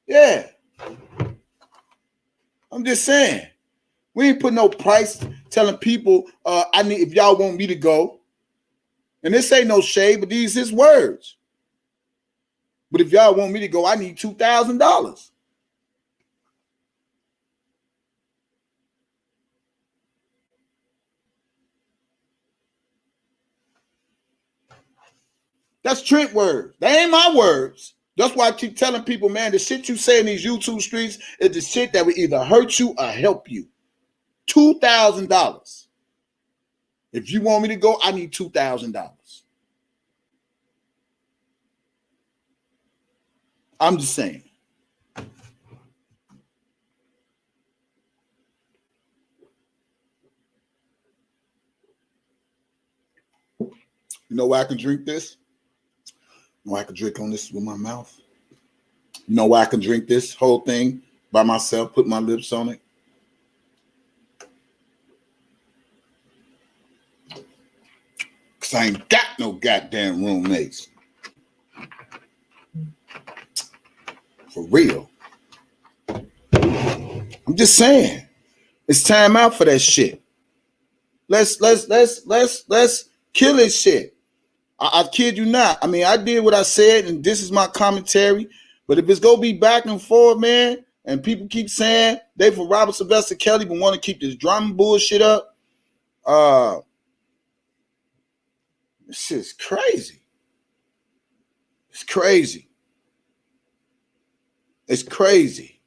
Yeah. I'm just saying. We ain't put no price telling people, I need, if y'all want me to go. And this ain't no shade, but these his words. But if y'all want me to go, I need $2,000. That's Trent words. They ain't my words. That's why I keep telling people, man, the shit you say in these YouTube streets is the shit that will either hurt you or help you. $2,000. If you want me to go, I need $2,000. I'm just saying. You know why I can drink this? You know why I can drink on this with my mouth? You know why I can drink this whole thing by myself, put my lips on it? Because I ain't got no goddamn roommates. For real. I'm just saying. It's time out for that shit. Let's kill this shit. I kid you not. I mean, I did what I said, and this is my commentary. But if it's gonna be back and forth, man, and people keep saying they for Robert Sylvester Kelly but want to keep this drama bullshit up, this shit's crazy. It's crazy. It's crazy.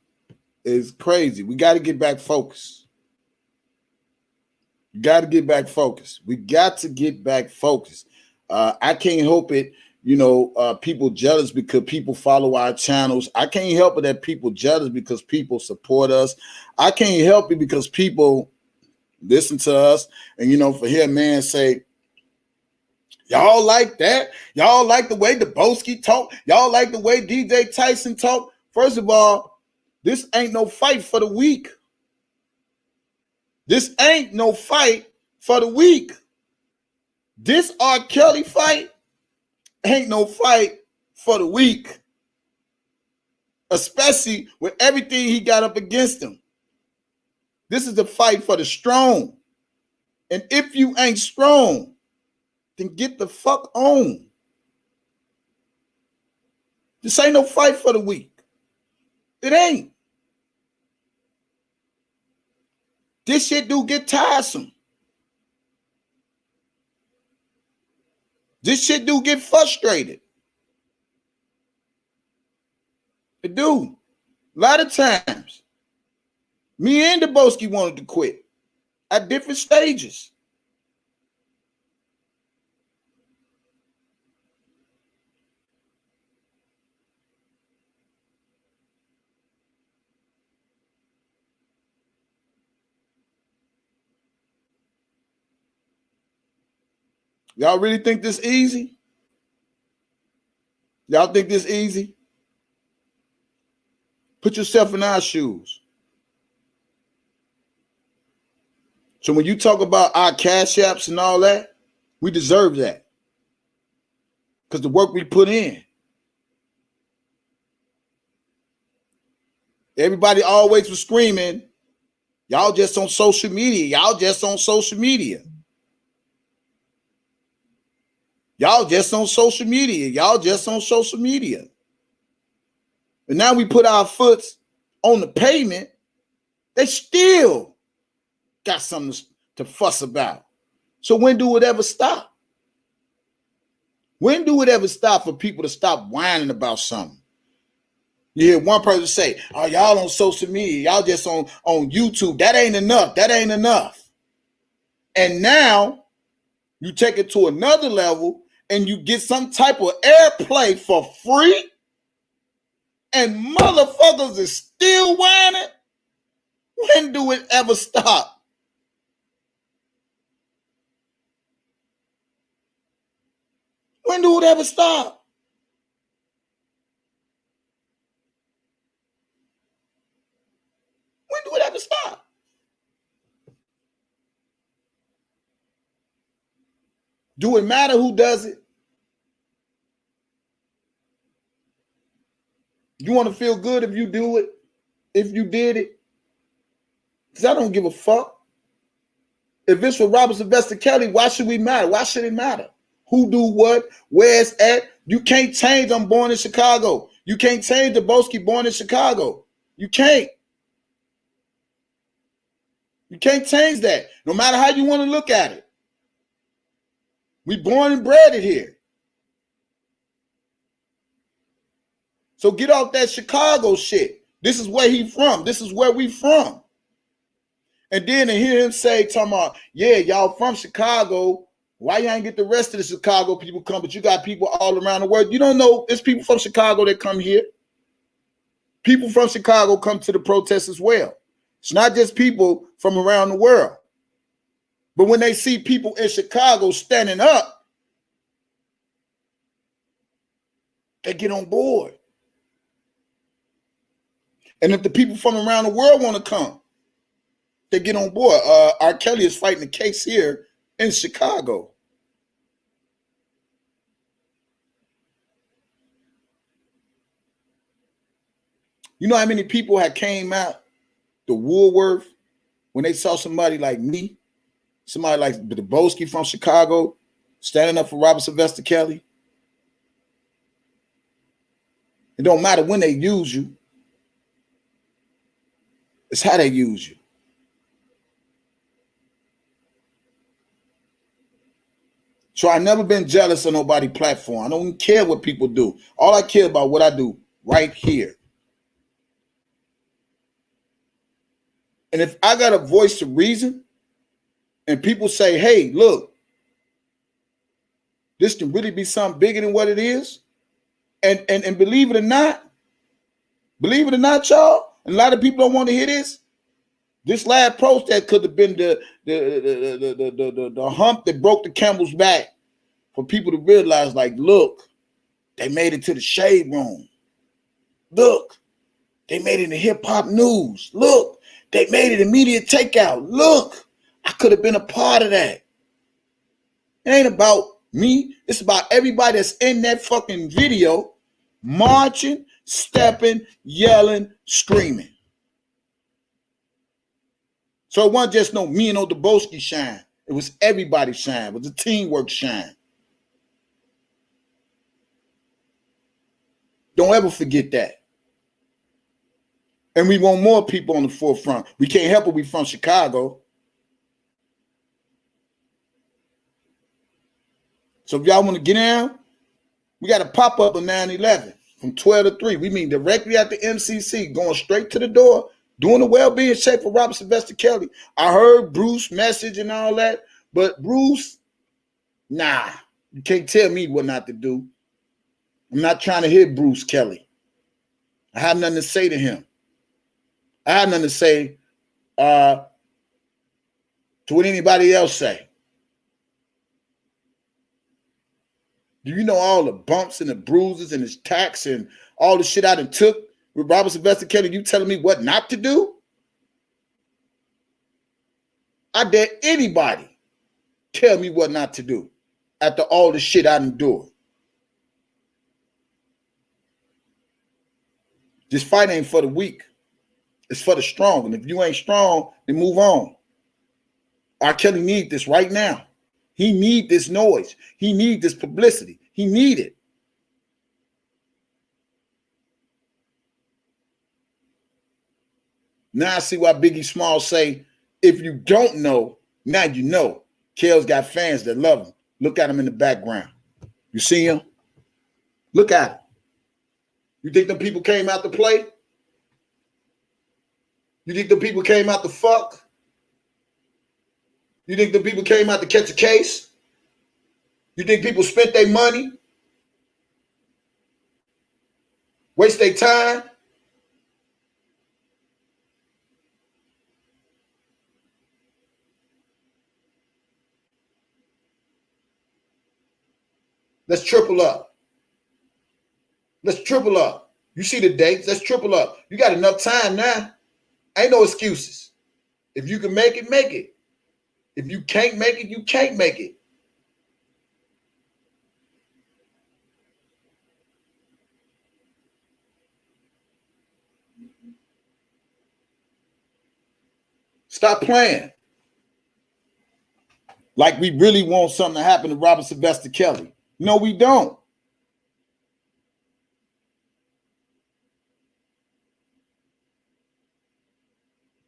It's crazy. We got to get back focused. We got to get back focused. We got to get back focused. I can't help it. People jealous because people follow our channels. I can't help it that people jealous because people support us. I can't help it because people listen to us. And, for hear man say, y'all like that? Y'all like the way the Boski talk? Y'all like the way DJ Tyson talk? First of all, this ain't no fight for the weak. This ain't no fight for the weak. This R. Kelly fight ain't no fight for the weak, especially with everything he got up against him. This is the fight for the strong. And if you ain't strong, then get the fuck on. This ain't no fight for the weak. It ain't. This shit do get tiresome. This shit do get frustrated. It do. A lot of times. Me and Deboski wanted to quit at different stages. Y'all really think this easy? Y'all think this easy? Put yourself in our shoes. So when you talk about our cash apps and all that, we deserve that. Because the work we put in. Everybody always was screaming, y'all just on social media. Y'all just on social media. Y'all just on social media. Y'all just on social media. And now we put our foot on the pavement. They still got something to fuss about. So when do it ever stop? When do it ever stop for people to stop whining about something? You hear one person say, oh, y'all on social media. Y'all just on YouTube. That ain't enough. That ain't enough. And now you take it to another level and you get some type of airplay for free and motherfuckers is still whining. When do it ever stop? When do it ever stop? When do it ever stop? Do it matter who does it? You want to feel good if you do it? If you did it? Because I don't give a fuck. If it's for Robert Sylvester Kelly, why should we matter? Why should it matter? Who do what? Where it's at? You can't change I'm born in Chicago. You can't change Deboski born in Chicago. You can't. You can't change that. No matter how you want to look at it. We born and bred it here. So get off that Chicago shit. This is where he from. This is where we from. And then to hear him say, talking about, yeah, y'all from Chicago. Why you ain't get the rest of the Chicago people come, but you got people all around the world? You don't know, it's people from Chicago that come here. People from Chicago come to the protests as well. It's not just people from around the world. But when they see people in Chicago standing up, they get on board. And if the people from around the world want to come, they get on board. R. Kelly is fighting the case here in Chicago. You know how many people had came out the Woolworth when they saw somebody like me, somebody like Deboski from Chicago, standing up for Robert Sylvester Kelly? It don't matter when they use you. It's how they use you. So I never been jealous of nobody's platform. I don't even care what people do. All I care about what I do right here. And if I got a voice to reason and people say, hey, look, this can really be something bigger than what it is. And believe it or not, y'all, and a lot of people don't want to hear this. This last protest could have been the hump that broke the camel's back for people to realize, like, look, they made it to the shade room. Look, they made it in the hip hop news. Look, they made it in media takeout. Look, I could have been a part of that. It ain't about me. It's about everybody that's in that fucking video marching, stepping, yelling, screaming. So it wasn't just no me and Oldeboski shine. It was everybody shine. It was a teamwork shine. Don't ever forget that. And we want more people on the forefront. We can't help it. We from Chicago. So if y'all want to get down, we got a pop-up on 9/11 from 12 to 3. We mean directly at the MCC, going straight to the door, doing the well-being check for Robert Sylvester Kelly. I heard Bruce message and all that, but Bruce, nah, you can't tell me what not to do. I'm not trying to hear Bruce Kelly. I have nothing to say to him. I have nothing to say to what anybody else say. Do you know all the bumps and the bruises and his tacks and all the shit I done took with Robert Sylvester Kelly? You telling me what not to do? I dare anybody tell me what not to do after all the shit I endured. This fight ain't for the weak. It's for the strong. And if you ain't strong, then move on. R. Kelly need this right now. He need this noise. He need this publicity. He need it. Now I see why Biggie Smalls say, if you don't know, now you know. Kel's got fans that love him. Look at him in the background. You see him? Look at him. You think them people came out to play? You think the people came out to fuck? You think the people came out to catch a case? You think people spent their money? Waste their time? Let's triple up. Let's triple up. You see the dates? Let's triple up. You got enough time now. Ain't no excuses. If you can make it, make it. If you can't make it, you can't make it. Stop playing. Like we really want something to happen to Robert Sylvester Kelly. No, we don't.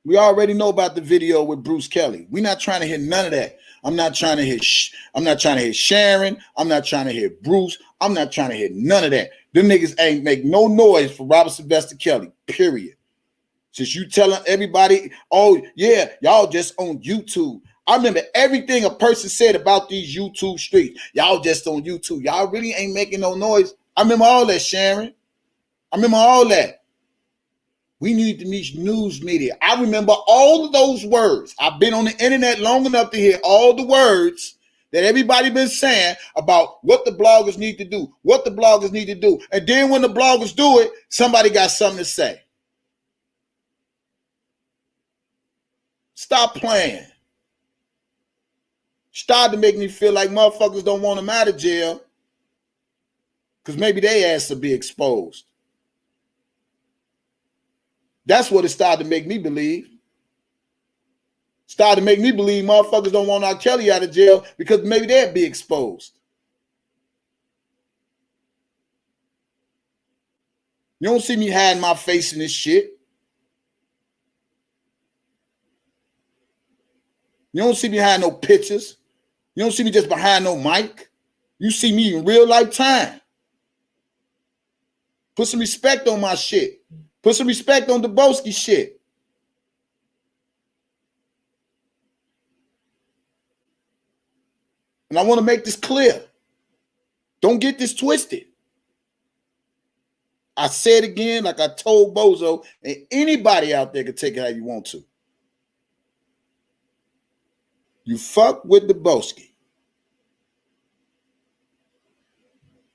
We already know about the video with Bruce Kelly. We're not trying to hear none of that. I'm not trying to hear Sharon. I'm not trying to hear Bruce. I'm not trying to hear none of that. Them niggas ain't make no noise for Robert Sylvester Kelly, period. Since you telling everybody, oh yeah, y'all just on YouTube. I remember everything a person said about these YouTube streets. Y'all just on YouTube. Y'all really ain't making no noise. I remember all that, Sharon. I remember all that. We need to need news media. I remember all of those words. I've been on the internet long enough to hear all the words that everybody been saying about what the bloggers need to do, what the bloggers need to do. And then when the bloggers do it, somebody got something to say. Stop playing. Start to make me feel like motherfuckers don't want them out of jail because maybe their ass will be exposed. That's what it started to make me believe. Started to make me believe motherfuckers don't want R. Kelly out of jail because maybe they'd be exposed. You don't see me hiding my face in this shit. You don't see me hiding no pictures. You don't see me just behind no mic. You see me in real life time. Put some respect on my shit. Put some respect on the Boski shit. And I want to make this clear. Don't get this twisted. I said again, like I told Bozo, and anybody out there can take it how you want to. You fuck with the Boski.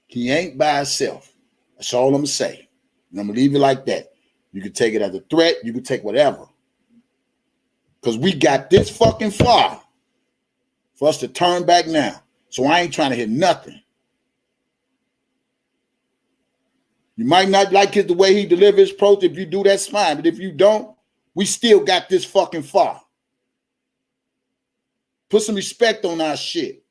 He ain't by himself. That's all I'm going to say. And I'm going to leave it like that. You can take it as a threat. You can take whatever. Because we got this fucking far for us to turn back now. So I ain't trying to hear nothing. You might not like the way he delivers his approach. If you do, that's fine. But if you don't, we still got this fucking far. Put some respect on our shit.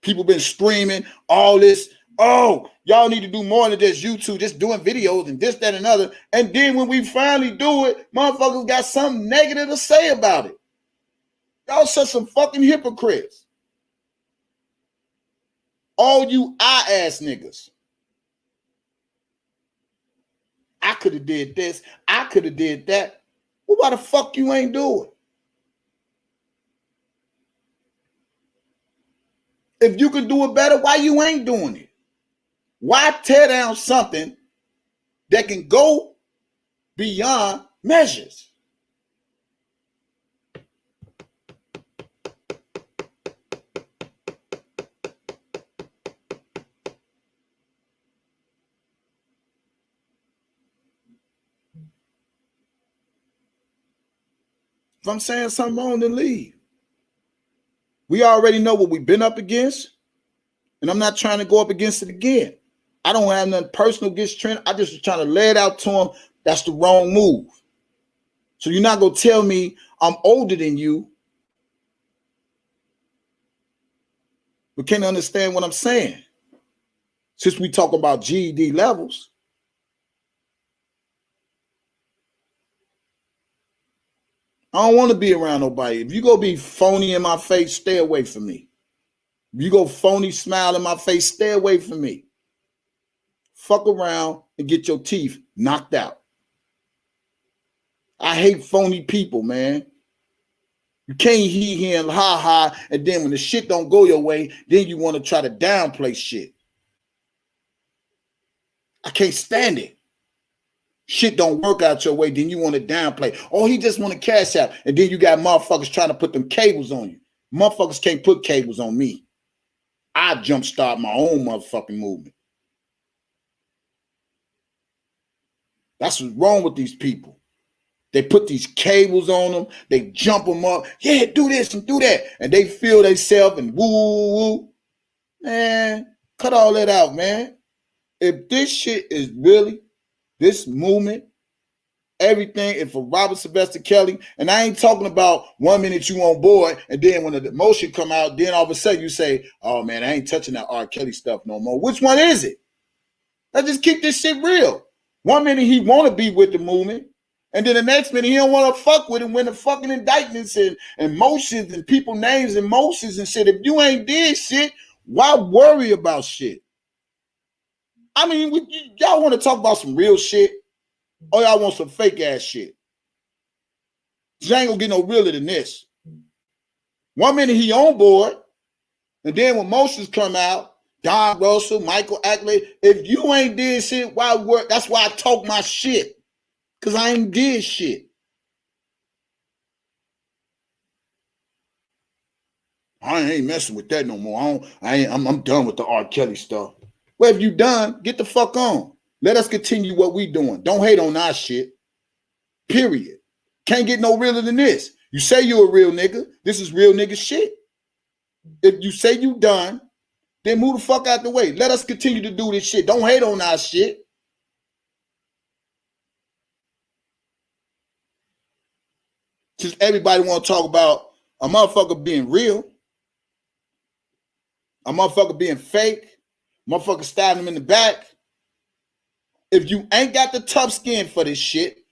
People been screaming all this. Oh, y'all need to do more than just YouTube, just doing videos and this, that, and other. And then when we finally do it, motherfuckers got something negative to say about it. Y'all such some fucking hypocrites. All you eye-ass niggas. I could have did this. I could have did that. Well, why the fuck you ain't do it? If you could do it better, why you ain't doing it? Why tear down something that can go beyond measures? If I'm saying something wrong, then leave. We already know what we've been up against, and I'm not trying to go up against it again. I don't have nothing personal against Trent. I just was trying to lay it out to him. That's the wrong move. So you're not going to tell me I'm older than you, but can't understand what I'm saying. Since we talk about GED levels, I don't want to be around nobody. If you go be phony in my face, stay away from me. If you go phony smile in my face, stay away from me. Fuck around and get your teeth knocked out. I hate phony people, man. You can't hee and ha ha, and then when the shit don't go your way, then you want to try to downplay shit. I can't stand it. Shit don't work out your way, then you want to downplay. Oh, he just want to cash out. And then you got motherfuckers trying to put them cables on you. Motherfuckers can't put cables on me. I jumpstart my own motherfucking movement. That's what's wrong with these people. They put these cables on them. They jump them up. Yeah, do this and do that. And they feel themselves and woo, woo, woo. Man, cut all that out, man. If this shit is really this movement, everything, and for Robert Sylvester Kelly, and I ain't talking about 1 minute you on board, and then when the emotion come out, then all of a sudden you say, oh man, I ain't touching that R. Kelly stuff no more. Which one is it? Let's just keep this shit real. 1 minute he want to be with the movement, and then the next minute he don't want to fuck with him when the fucking indictments and motions and people names and motions and shit. If you ain't did shit, why worry about shit? I mean, y'all want to talk about some real shit, or y'all want some fake ass shit? You ain't gonna get no realer than this. 1 minute he on board, and then when motions come out, Don Russell, Michael Ackley, if you ain't did shit, why work? That's why I talk my shit, because I ain't did shit. I ain't messing with that no more. I'm done with the R. Kelly stuff. Well, if you done, get the fuck on. Let us continue what we doing. Don't hate on our shit. Period. Can't get no realer than this. You say you a real nigga. This is real nigga shit. If you say you done, then move the fuck out the way. Let us continue to do this shit. Don't hate on our shit. Since everybody want to talk about a motherfucker being real, a motherfucker being fake, motherfucker stabbing him in the back. If you ain't got the tough skin for this shit,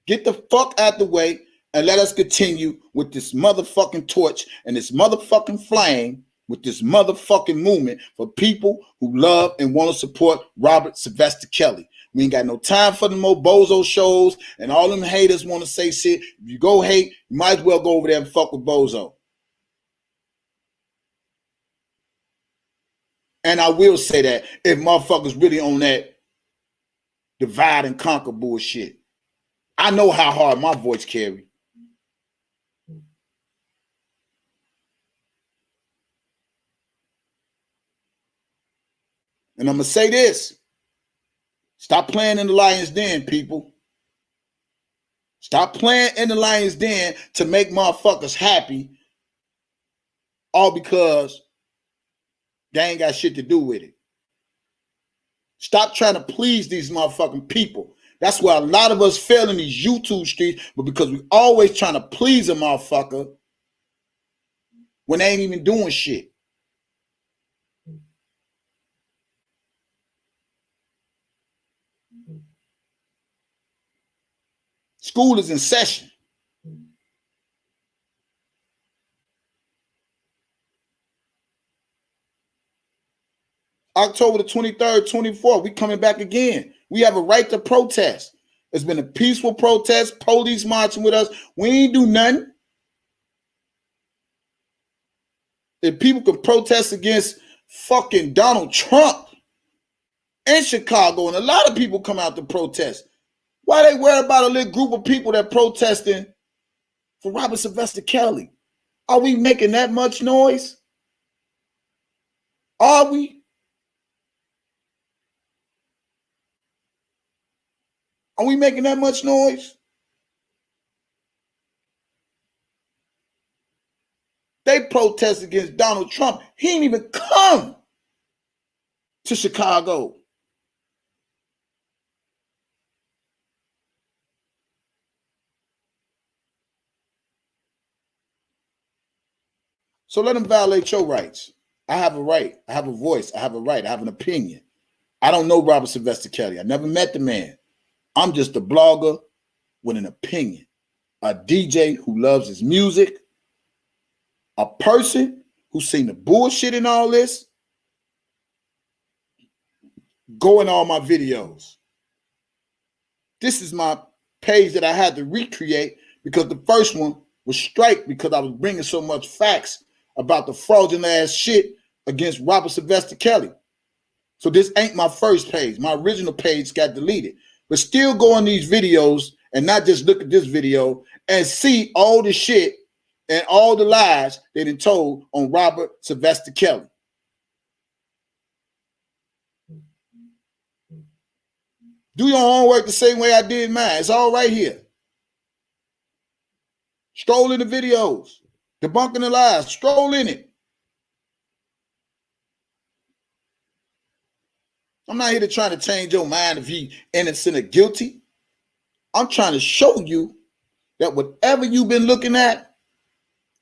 get the fuck out the way and let us continue with this motherfucking torch and this motherfucking flame with this motherfucking movement for people who love and want to support Robert Sylvester Kelly. We ain't got no time for them more bozo shows, and all them haters want to say shit. If you go hate, you might as well go over there and fuck with bozo. And I will say that if motherfuckers really on that divide and conquer bullshit. I know how hard my voice carry. And I'm going to say this. Stop playing in the lion's den, people. Stop playing in the lion's den to make motherfuckers happy, all because they ain't got shit to do with it. Stop trying to please these motherfucking people. That's why a lot of us fail in these YouTube streets, but because we always trying to please a motherfucker when they ain't even doing shit. School is in session. October the 23rd, 24th, we coming back again. We have a right to protest. It's been a peaceful protest, police marching with us. We ain't do nothing. If people can protest against fucking Donald Trump in Chicago, and a lot of people come out to protest, why they worry about a little group of people that protesting for Robert Sylvester Kelly? Are we making that much noise? Are we? Are we making that much noise? They protest against Donald Trump. He ain't even come to Chicago. So let them violate your rights. I have a right. I have a voice. I have a right. I have an opinion. I don't know Robert Sylvester Kelly. I never met the man. I'm just a blogger with an opinion, a DJ who loves his music, a person who's seen the bullshit in all this, go in all my videos. This is my page that I had to recreate because the first one was strike because I was bringing so much facts about the fraudulent ass shit against Robert Sylvester Kelly. So this ain't my first page. My original page got deleted. But still go on these videos and not just look at this video and see all the shit and all the lies they done told on Robert Sylvester Kelly. Do your homework the same way I did mine. It's all right here. Stroll in the videos, debunking the lies, stroll in it. I'm not here to try to change your mind if he innocent or guilty. I'm trying to show you that whatever you've been looking at,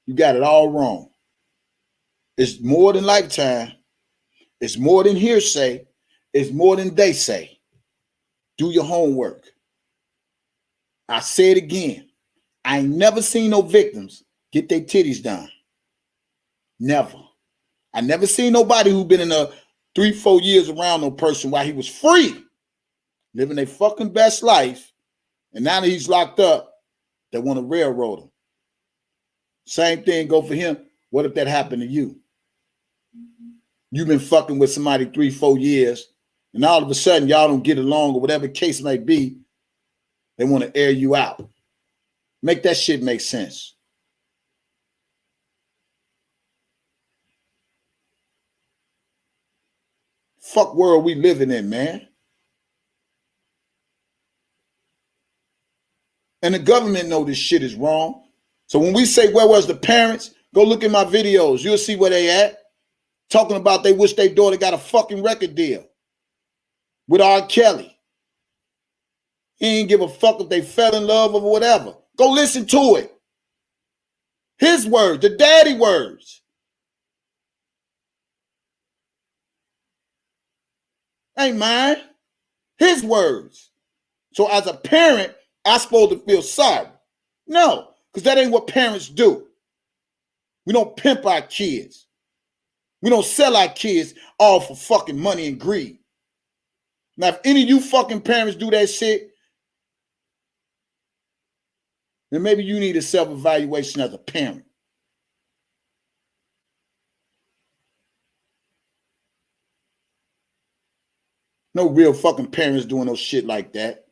you got it all wrong. It's more than Lifetime. It's more than hearsay. It's more than they say. Do your homework. I say it again. I ain't never seen no victims get their titties done. Never. I never seen nobody who been in a 3-4 years around no person while he was free, living their fucking best life, and now that he's locked up, they want to railroad him. Same thing go for him. What if that happened to you? You've been fucking with somebody 3-4 years, and all of a sudden y'all don't get along or whatever the case may be. They want to air you out. Make that shit make sense. Fuck world we living in, man. And the government know this shit is wrong. So when we say, where was the parents? Go look at my videos. You'll see where they at. Talking about they wish their daughter got a fucking record deal with R. Kelly. He ain't give a fuck if they fell in love or whatever. Go listen to it. His words, the daddy words. Ain't mine. His words. So as a parent, I'm supposed to feel sorry. No, Because that ain't what parents do. We don't pimp our kids. We don't sell our kids all for fucking money and greed. Now, if any of you fucking parents do that shit, then maybe you need a self-evaluation as a parent. No real fucking parents doing no shit like that.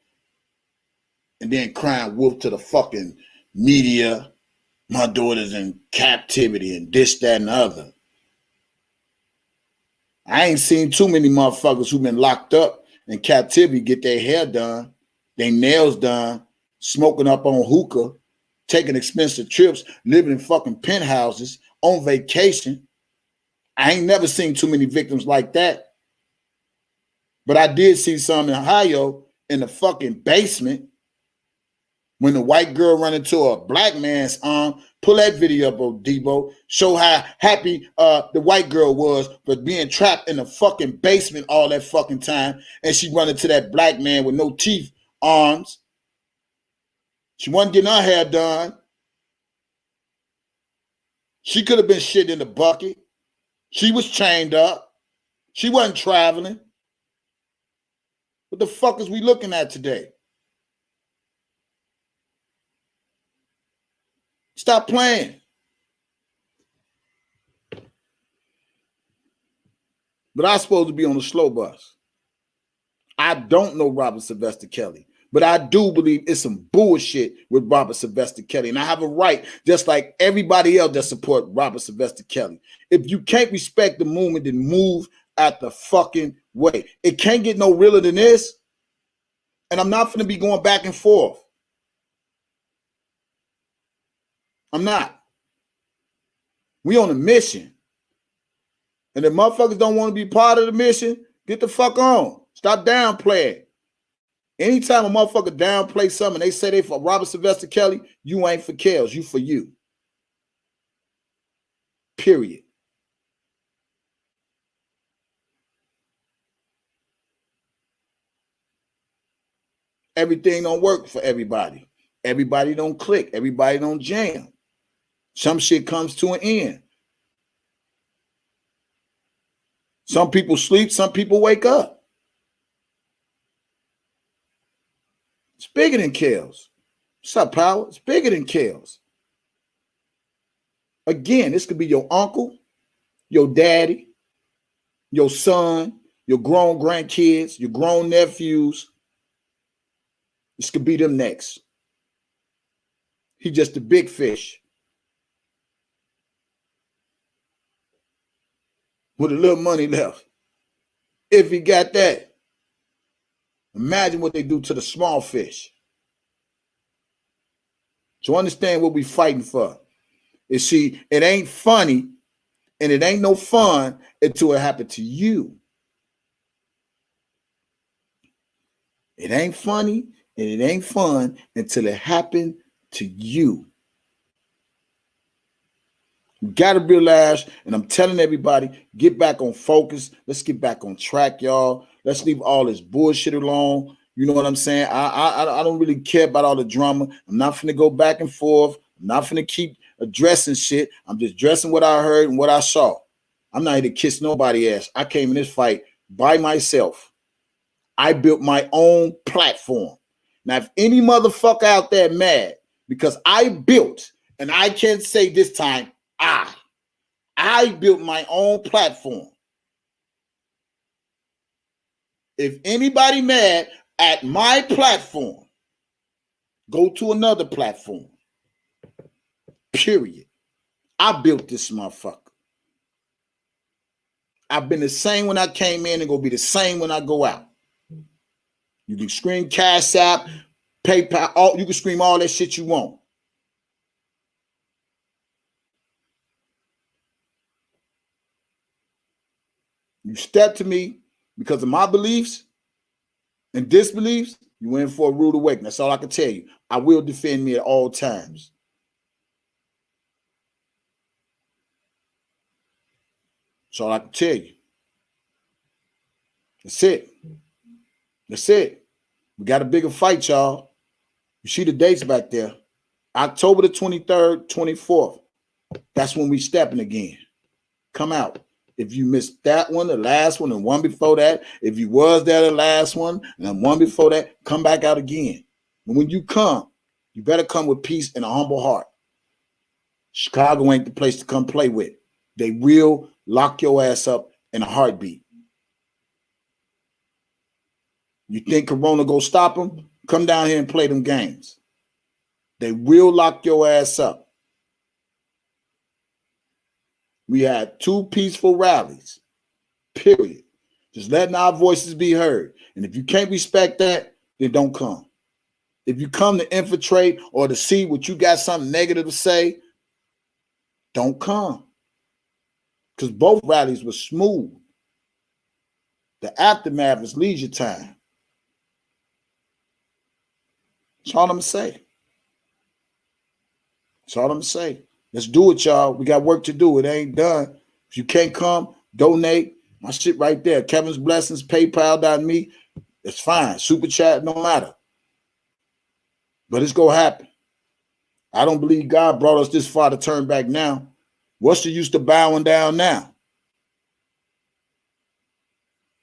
And then crying wolf to the fucking media. My daughter's in captivity and this, that, and the other. I ain't seen too many motherfuckers who've been locked up in captivity get their hair done, their nails done, smoking up on hookah, taking expensive trips, living in fucking penthouses, on vacation. I ain't never seen too many victims like that. But I did see some in Ohio in the fucking basement when the white girl run into a black man's arm. Pull that video up, Debo. Show how happy the white girl was for being trapped in the fucking basement all that fucking time. And she run into that black man with no teeth, arms. She wasn't getting her hair done. She could have been shit in the bucket. She was chained up. She wasn't traveling. What the fuck is we looking at today? Stop playing. But I'm supposed to be on the slow bus. I don't know Robert Sylvester Kelly, but I do believe it's some bullshit with Robert Sylvester Kelly. And I have a right, just like everybody else that support Robert Sylvester Kelly. If you can't respect the movement, then move out the fucking way. It can't get no realer than this. And I'm not going to be going back and forth. I'm not. We on a mission. And if motherfuckers don't want to be part of the mission, get the fuck on. Stop downplaying. Anytime a motherfucker downplay something, they say they for Robert Sylvester Kelly, you ain't for Kels, you for you. Period. Everything don't work for everybody. Everybody don't click. Everybody don't jam. Some shit comes to an end. Some people sleep, some people wake up. It's bigger than Kels. What's up, Power? It's bigger than Kels. Again, this could be your uncle, your daddy, your son, your grown grandkids, your grown nephews. This could be them next. He just a big fish with a little money left. If he got that, imagine what they do to the small fish. So understand what we fighting for. You see, it ain't funny and it ain't no fun until it happened to you. It ain't funny and it ain't fun until it happened to you. You got to realize, and I'm telling everybody, get back on focus. Let's get back on track, y'all. Let's leave all this bullshit alone. You know what I'm saying? I don't really care about all the drama. I'm not finna go back and forth. I'm not finna keep addressing shit. I'm just addressing what I heard and what I saw. I'm not here to kiss nobody's ass. I came in this fight by myself. I built my own platform. Now, if any motherfucker out there mad because I built, and I can't say this time, I built my own platform. If anybody mad at my platform, go to another platform. Period. I built this motherfucker. I've been the same when I came in and gonna be the same when I go out. You can scream Cash App, PayPal, you can scream all that shit you want. You step to me because of my beliefs and disbeliefs, you in for a rude awakening. That's all I can tell you. I will defend me at all times. That's all I can tell you. That's it. That's it. We got a bigger fight, y'all. You see the dates back there. October the 23rd, 24th. That's when we stepping again. Come out. If you missed that one, the last one, and one before that, if you was there the last one, and then one before that, come back out again. And when you come, you better come with peace and a humble heart. Chicago ain't the place to come play with. They will lock your ass up in a heartbeat. You think Corona go stop them? Come down here and play them games. They will lock your ass up. We had 2 peaceful rallies, period. Just letting our voices be heard. And if you can't respect that, then don't come. If you come to infiltrate or to see what you got something negative to say, don't come. Because both rallies were smooth. The aftermath is leisure time. That's all I'm going to say. That's all I'm going to say. Let's do it, y'all. We got work to do. It ain't done. If you can't come, donate. My shit right there. Kevin's Blessings, PayPal.me. It's fine. Super chat, no matter. But it's going to happen. I don't believe God brought us this far to turn back now. What's the use of bowing down now?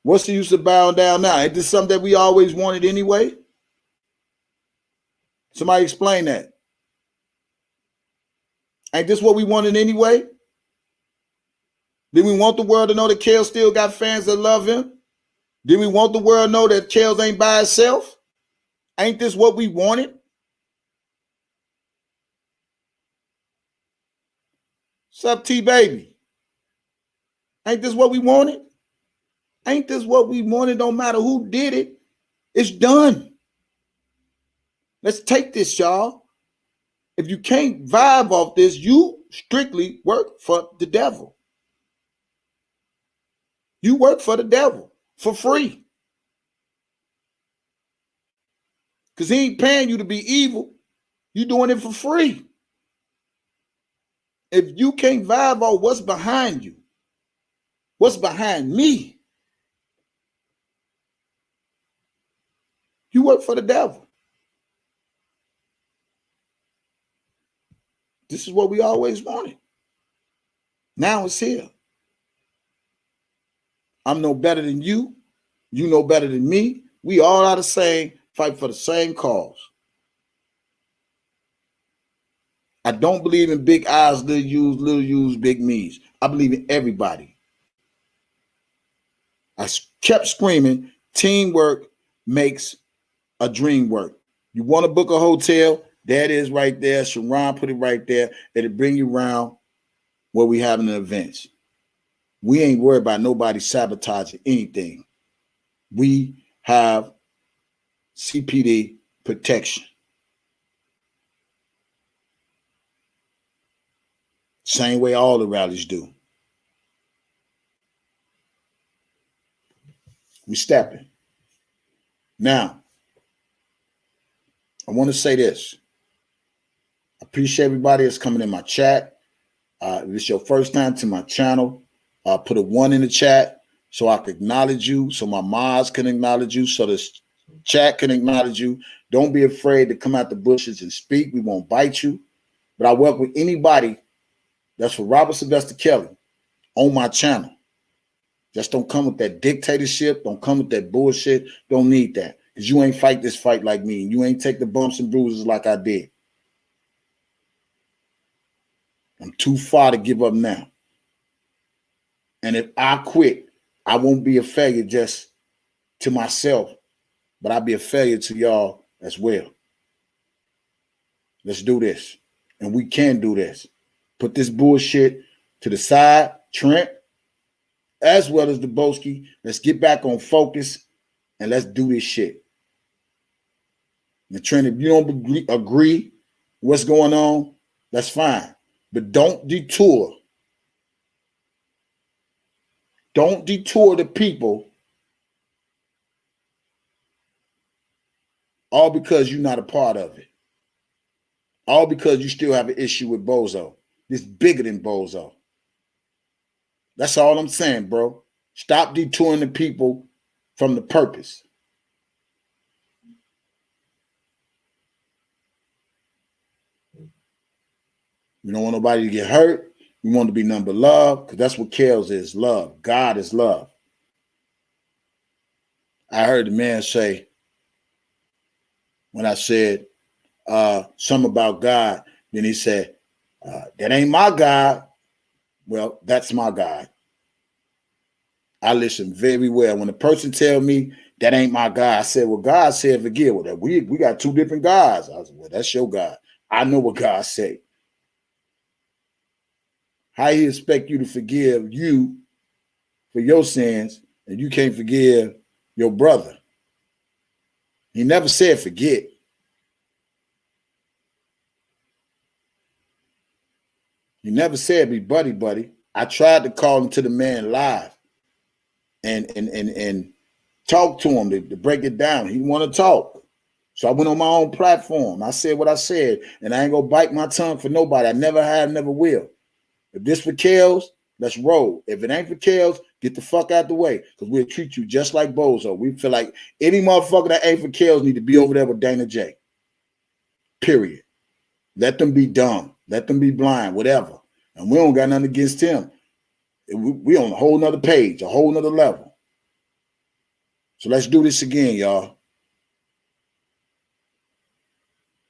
What's the use of bowing down now? Ain't this something that we always wanted anyway? Somebody explain that. Ain't this what we wanted anyway? Did we want the world to know that Kale still got fans that love him? Did we want the world to know that Kale's ain't by itself? Ain't this what we wanted? What's up, T-Baby? Ain't this what we wanted? Ain't this what we wanted? No matter who did it, it's done. Let's take this, y'all. If you can't vibe off this, you strictly work for the devil. You work for the devil for free. Because he ain't paying you to be evil. You doing it for free. If you can't vibe off what's behind you, what's behind me, you work for the devil. This is what we always wanted. Now it's here. I'm no better than you. You know better than me. We all are the same, fight for the same cause. I don't believe in big eyes, little U's, big me's. I believe in everybody. I kept screaming, teamwork makes a dream work. You want to book a hotel? That is right there. Sharon put it right there. It'll bring you around where we having the events. We ain't worried about nobody sabotaging anything. We have CPD protection. Same way all the rallies do. We stepping. Now, I want to say this. I appreciate everybody that's coming in my chat. If it's your first time to my channel, put a 1 in the chat so I can acknowledge you, so my mods can acknowledge you, so this chat can acknowledge you. Don't be afraid to come out the bushes and speak. We won't bite you. But I welcome anybody that's for Robert Sylvester Kelly on my channel. Just don't come with that dictatorship. Don't come with that bullshit. Don't need that. Because you ain't fight this fight like me. You ain't take the bumps and bruises like I did. I'm too far to give up now. And if I quit, I won't be a failure just to myself, but I'll be a failure to y'all as well. Let's do this. And we can do this. Put this bullshit to the side, Trent, as well as the Boski. Let's get back on focus and let's do this shit. And Trent, if you don't agree what's going on, that's fine. But don't detour. Don't detour the people all because you're not a part of it. All because you still have an issue with Bozo. It's bigger than Bozo. That's all I'm saying, bro. Stop detouring the people from the purpose. We don't want nobody to get hurt. We want to be number love, because that's what kills is love. God is love. I heard the man say, when I said something about God, then he said, that ain't my God. Well, that's my God. I listen very well. When a person tell me that ain't my God, I said, well, God said forgive. Well, we got two different gods. I said, well, that's your God. I know what God said. How he expect you to forgive you for your sins and you can't forgive your brother? He never said forget. He never said be buddy. I tried to call him to the man live and talk to him to break it down. He want to talk. So I went on my own platform. I said what I said, and I ain't gonna bite my tongue for nobody. I never have, never will. If this for Kels, let's roll. If it ain't for Kels, get the fuck out the way, because we'll treat you just like Bozo. We feel like any motherfucker that ain't for Kels need to be over there with Dana J. Period. Let them be dumb. Let them be blind, whatever. And we don't got nothing against him. We on a whole nother page, a whole nother level. So let's do this again, y'all.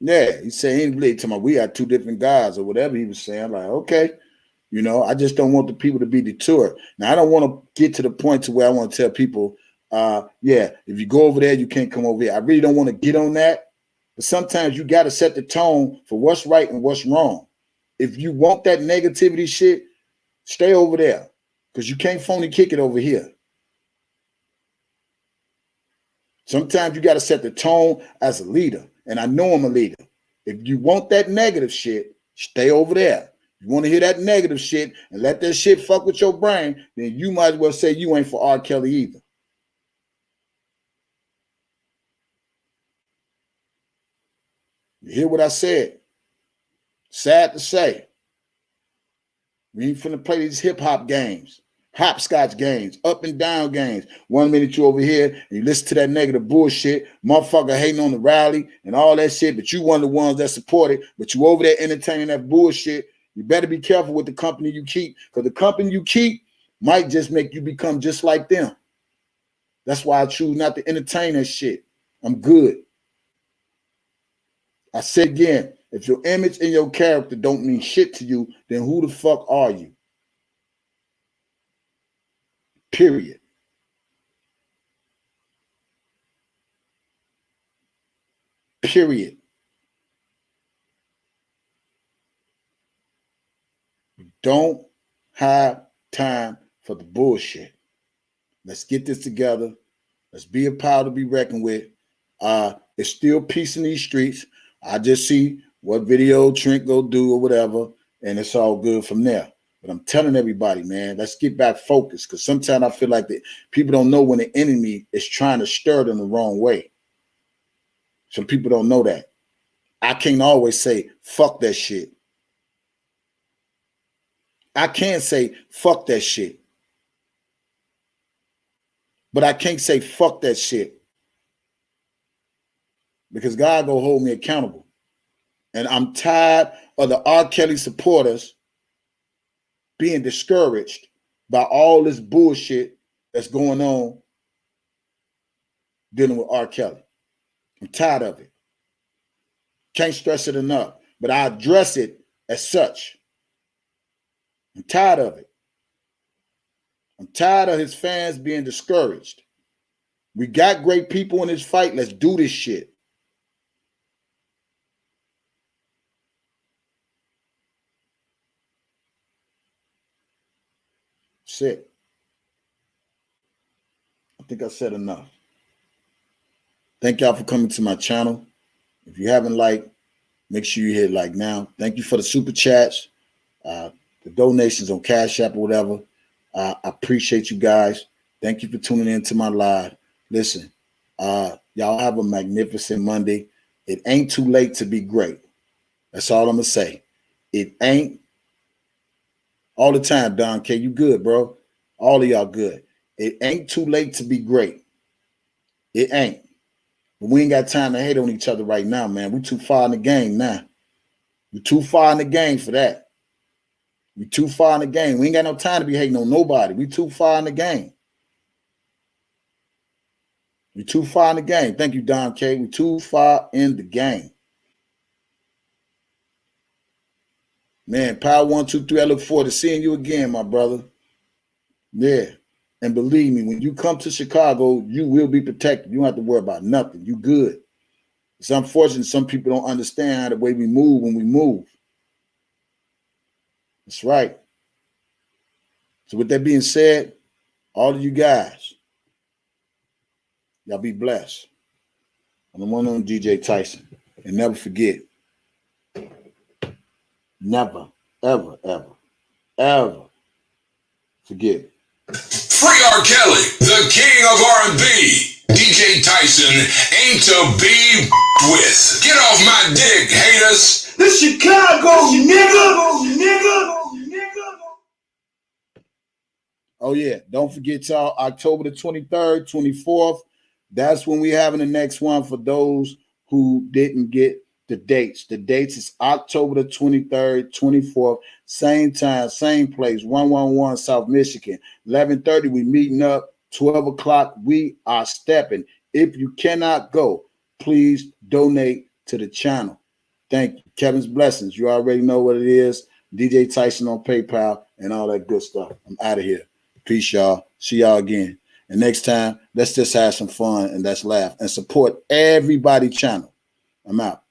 Yeah, he said he ain't really talking about we got two different guys or whatever he was saying. I'm like, okay, I just don't want the people to be detoured. Now, I don't want to get to the point to where I want to tell people, yeah, if you go over there, you can't come over here. I really don't want to get on that. But sometimes you got to set the tone for what's right and what's wrong. If you want that negativity shit, stay over there, because you can't phony kick it over here. Sometimes you got to set the tone as a leader. And I know I'm a leader. If you want that negative shit, stay over there. If you want to hear that negative shit and let that shit fuck with your brain, then you might as well say you ain't for R. Kelly either. You hear what I said? Sad to say. We ain't finna play these hip-hop games. Hopscotch games, up and down games. 1 minute you over here and you listen to that negative bullshit, motherfucker hating on the rally and all that shit, but you one of the ones that support it, but you over there entertaining that bullshit. You better be careful with the company you keep, because the company you keep might just make you become just like them. That's why I choose not to entertain that shit. I'm good. I said again, if your image and your character don't mean shit to you, then who the fuck are you? Period. Period. Don't have time for the bullshit. Let's get this together. Let's be a power to be reckoned with. It's still peace in these streets. I just see what video Trent go do or whatever, and it's all good from there. But I'm telling everybody, man, let's get back focused, because sometimes I feel like that people don't know when the enemy is trying to stir them the wrong way. Some people don't know that. I can't always say, fuck that shit. I can't say, fuck that shit. But I can't say, fuck that shit, because God gonna hold me accountable. And I'm tired of the R. Kelly supporters being discouraged by all this bullshit that's going on dealing with R. Kelly. I'm tired of it. Can't stress it enough, but I address it as such. I'm tired of it. I'm tired of his fans being discouraged. We got great people in this fight. Let's do this shit. That's it. I think I said enough. Thank y'all for coming to my channel. If you haven't liked, make sure you hit like now. Thank you for the super chats, the donations on Cash App or whatever. I appreciate you guys. Thank you for tuning in to my live. Listen, y'all have a magnificent Monday. It ain't too late to be great. That's all I'm going to say. It ain't all the time, Don K. You good, bro. All of y'all good. It ain't too late to be great. It ain't. But we ain't got time to hate on each other right now, man. We too far in the game now. We're too far in the game for that. We too far in the game. We ain't got no time to be hating on nobody. We too far in the game. We too far in the game. Thank you, Don K. We too far in the game. Man, Power 1, 2, 3. I look forward to seeing you again, my brother. Yeah. And believe me, when you come to Chicago, you will be protected. You don't have to worry about nothing. You good. It's unfortunate some people don't understand how the way we move when we move. That's right. So with that being said, all of you guys, y'all be blessed. I'm the one on DJ Tyson. And never forget, never, ever, ever, ever forget. Free R. Kelly, the king of R&B. DJ Tyson ain't to be with. Get off my dick, haters. The Chicago nigga. Oh, yeah. Don't forget, y'all, October the 23rd, 24th. That's when we having the next one for those who didn't get the dates. The dates is October the 23rd, 24th. Same time, same place, 111 South Michigan. 11:30, we meeting up. 12 o'clock, we are stepping. If you cannot go, please donate to the channel. Thank you. Kevin's Blessings. You already know what it is. DJ Tyson on PayPal and all that good stuff. I'm out of here. Peace, y'all. See y'all again. And next time, let's just have some fun and let's laugh and support everybody's channel. I'm out.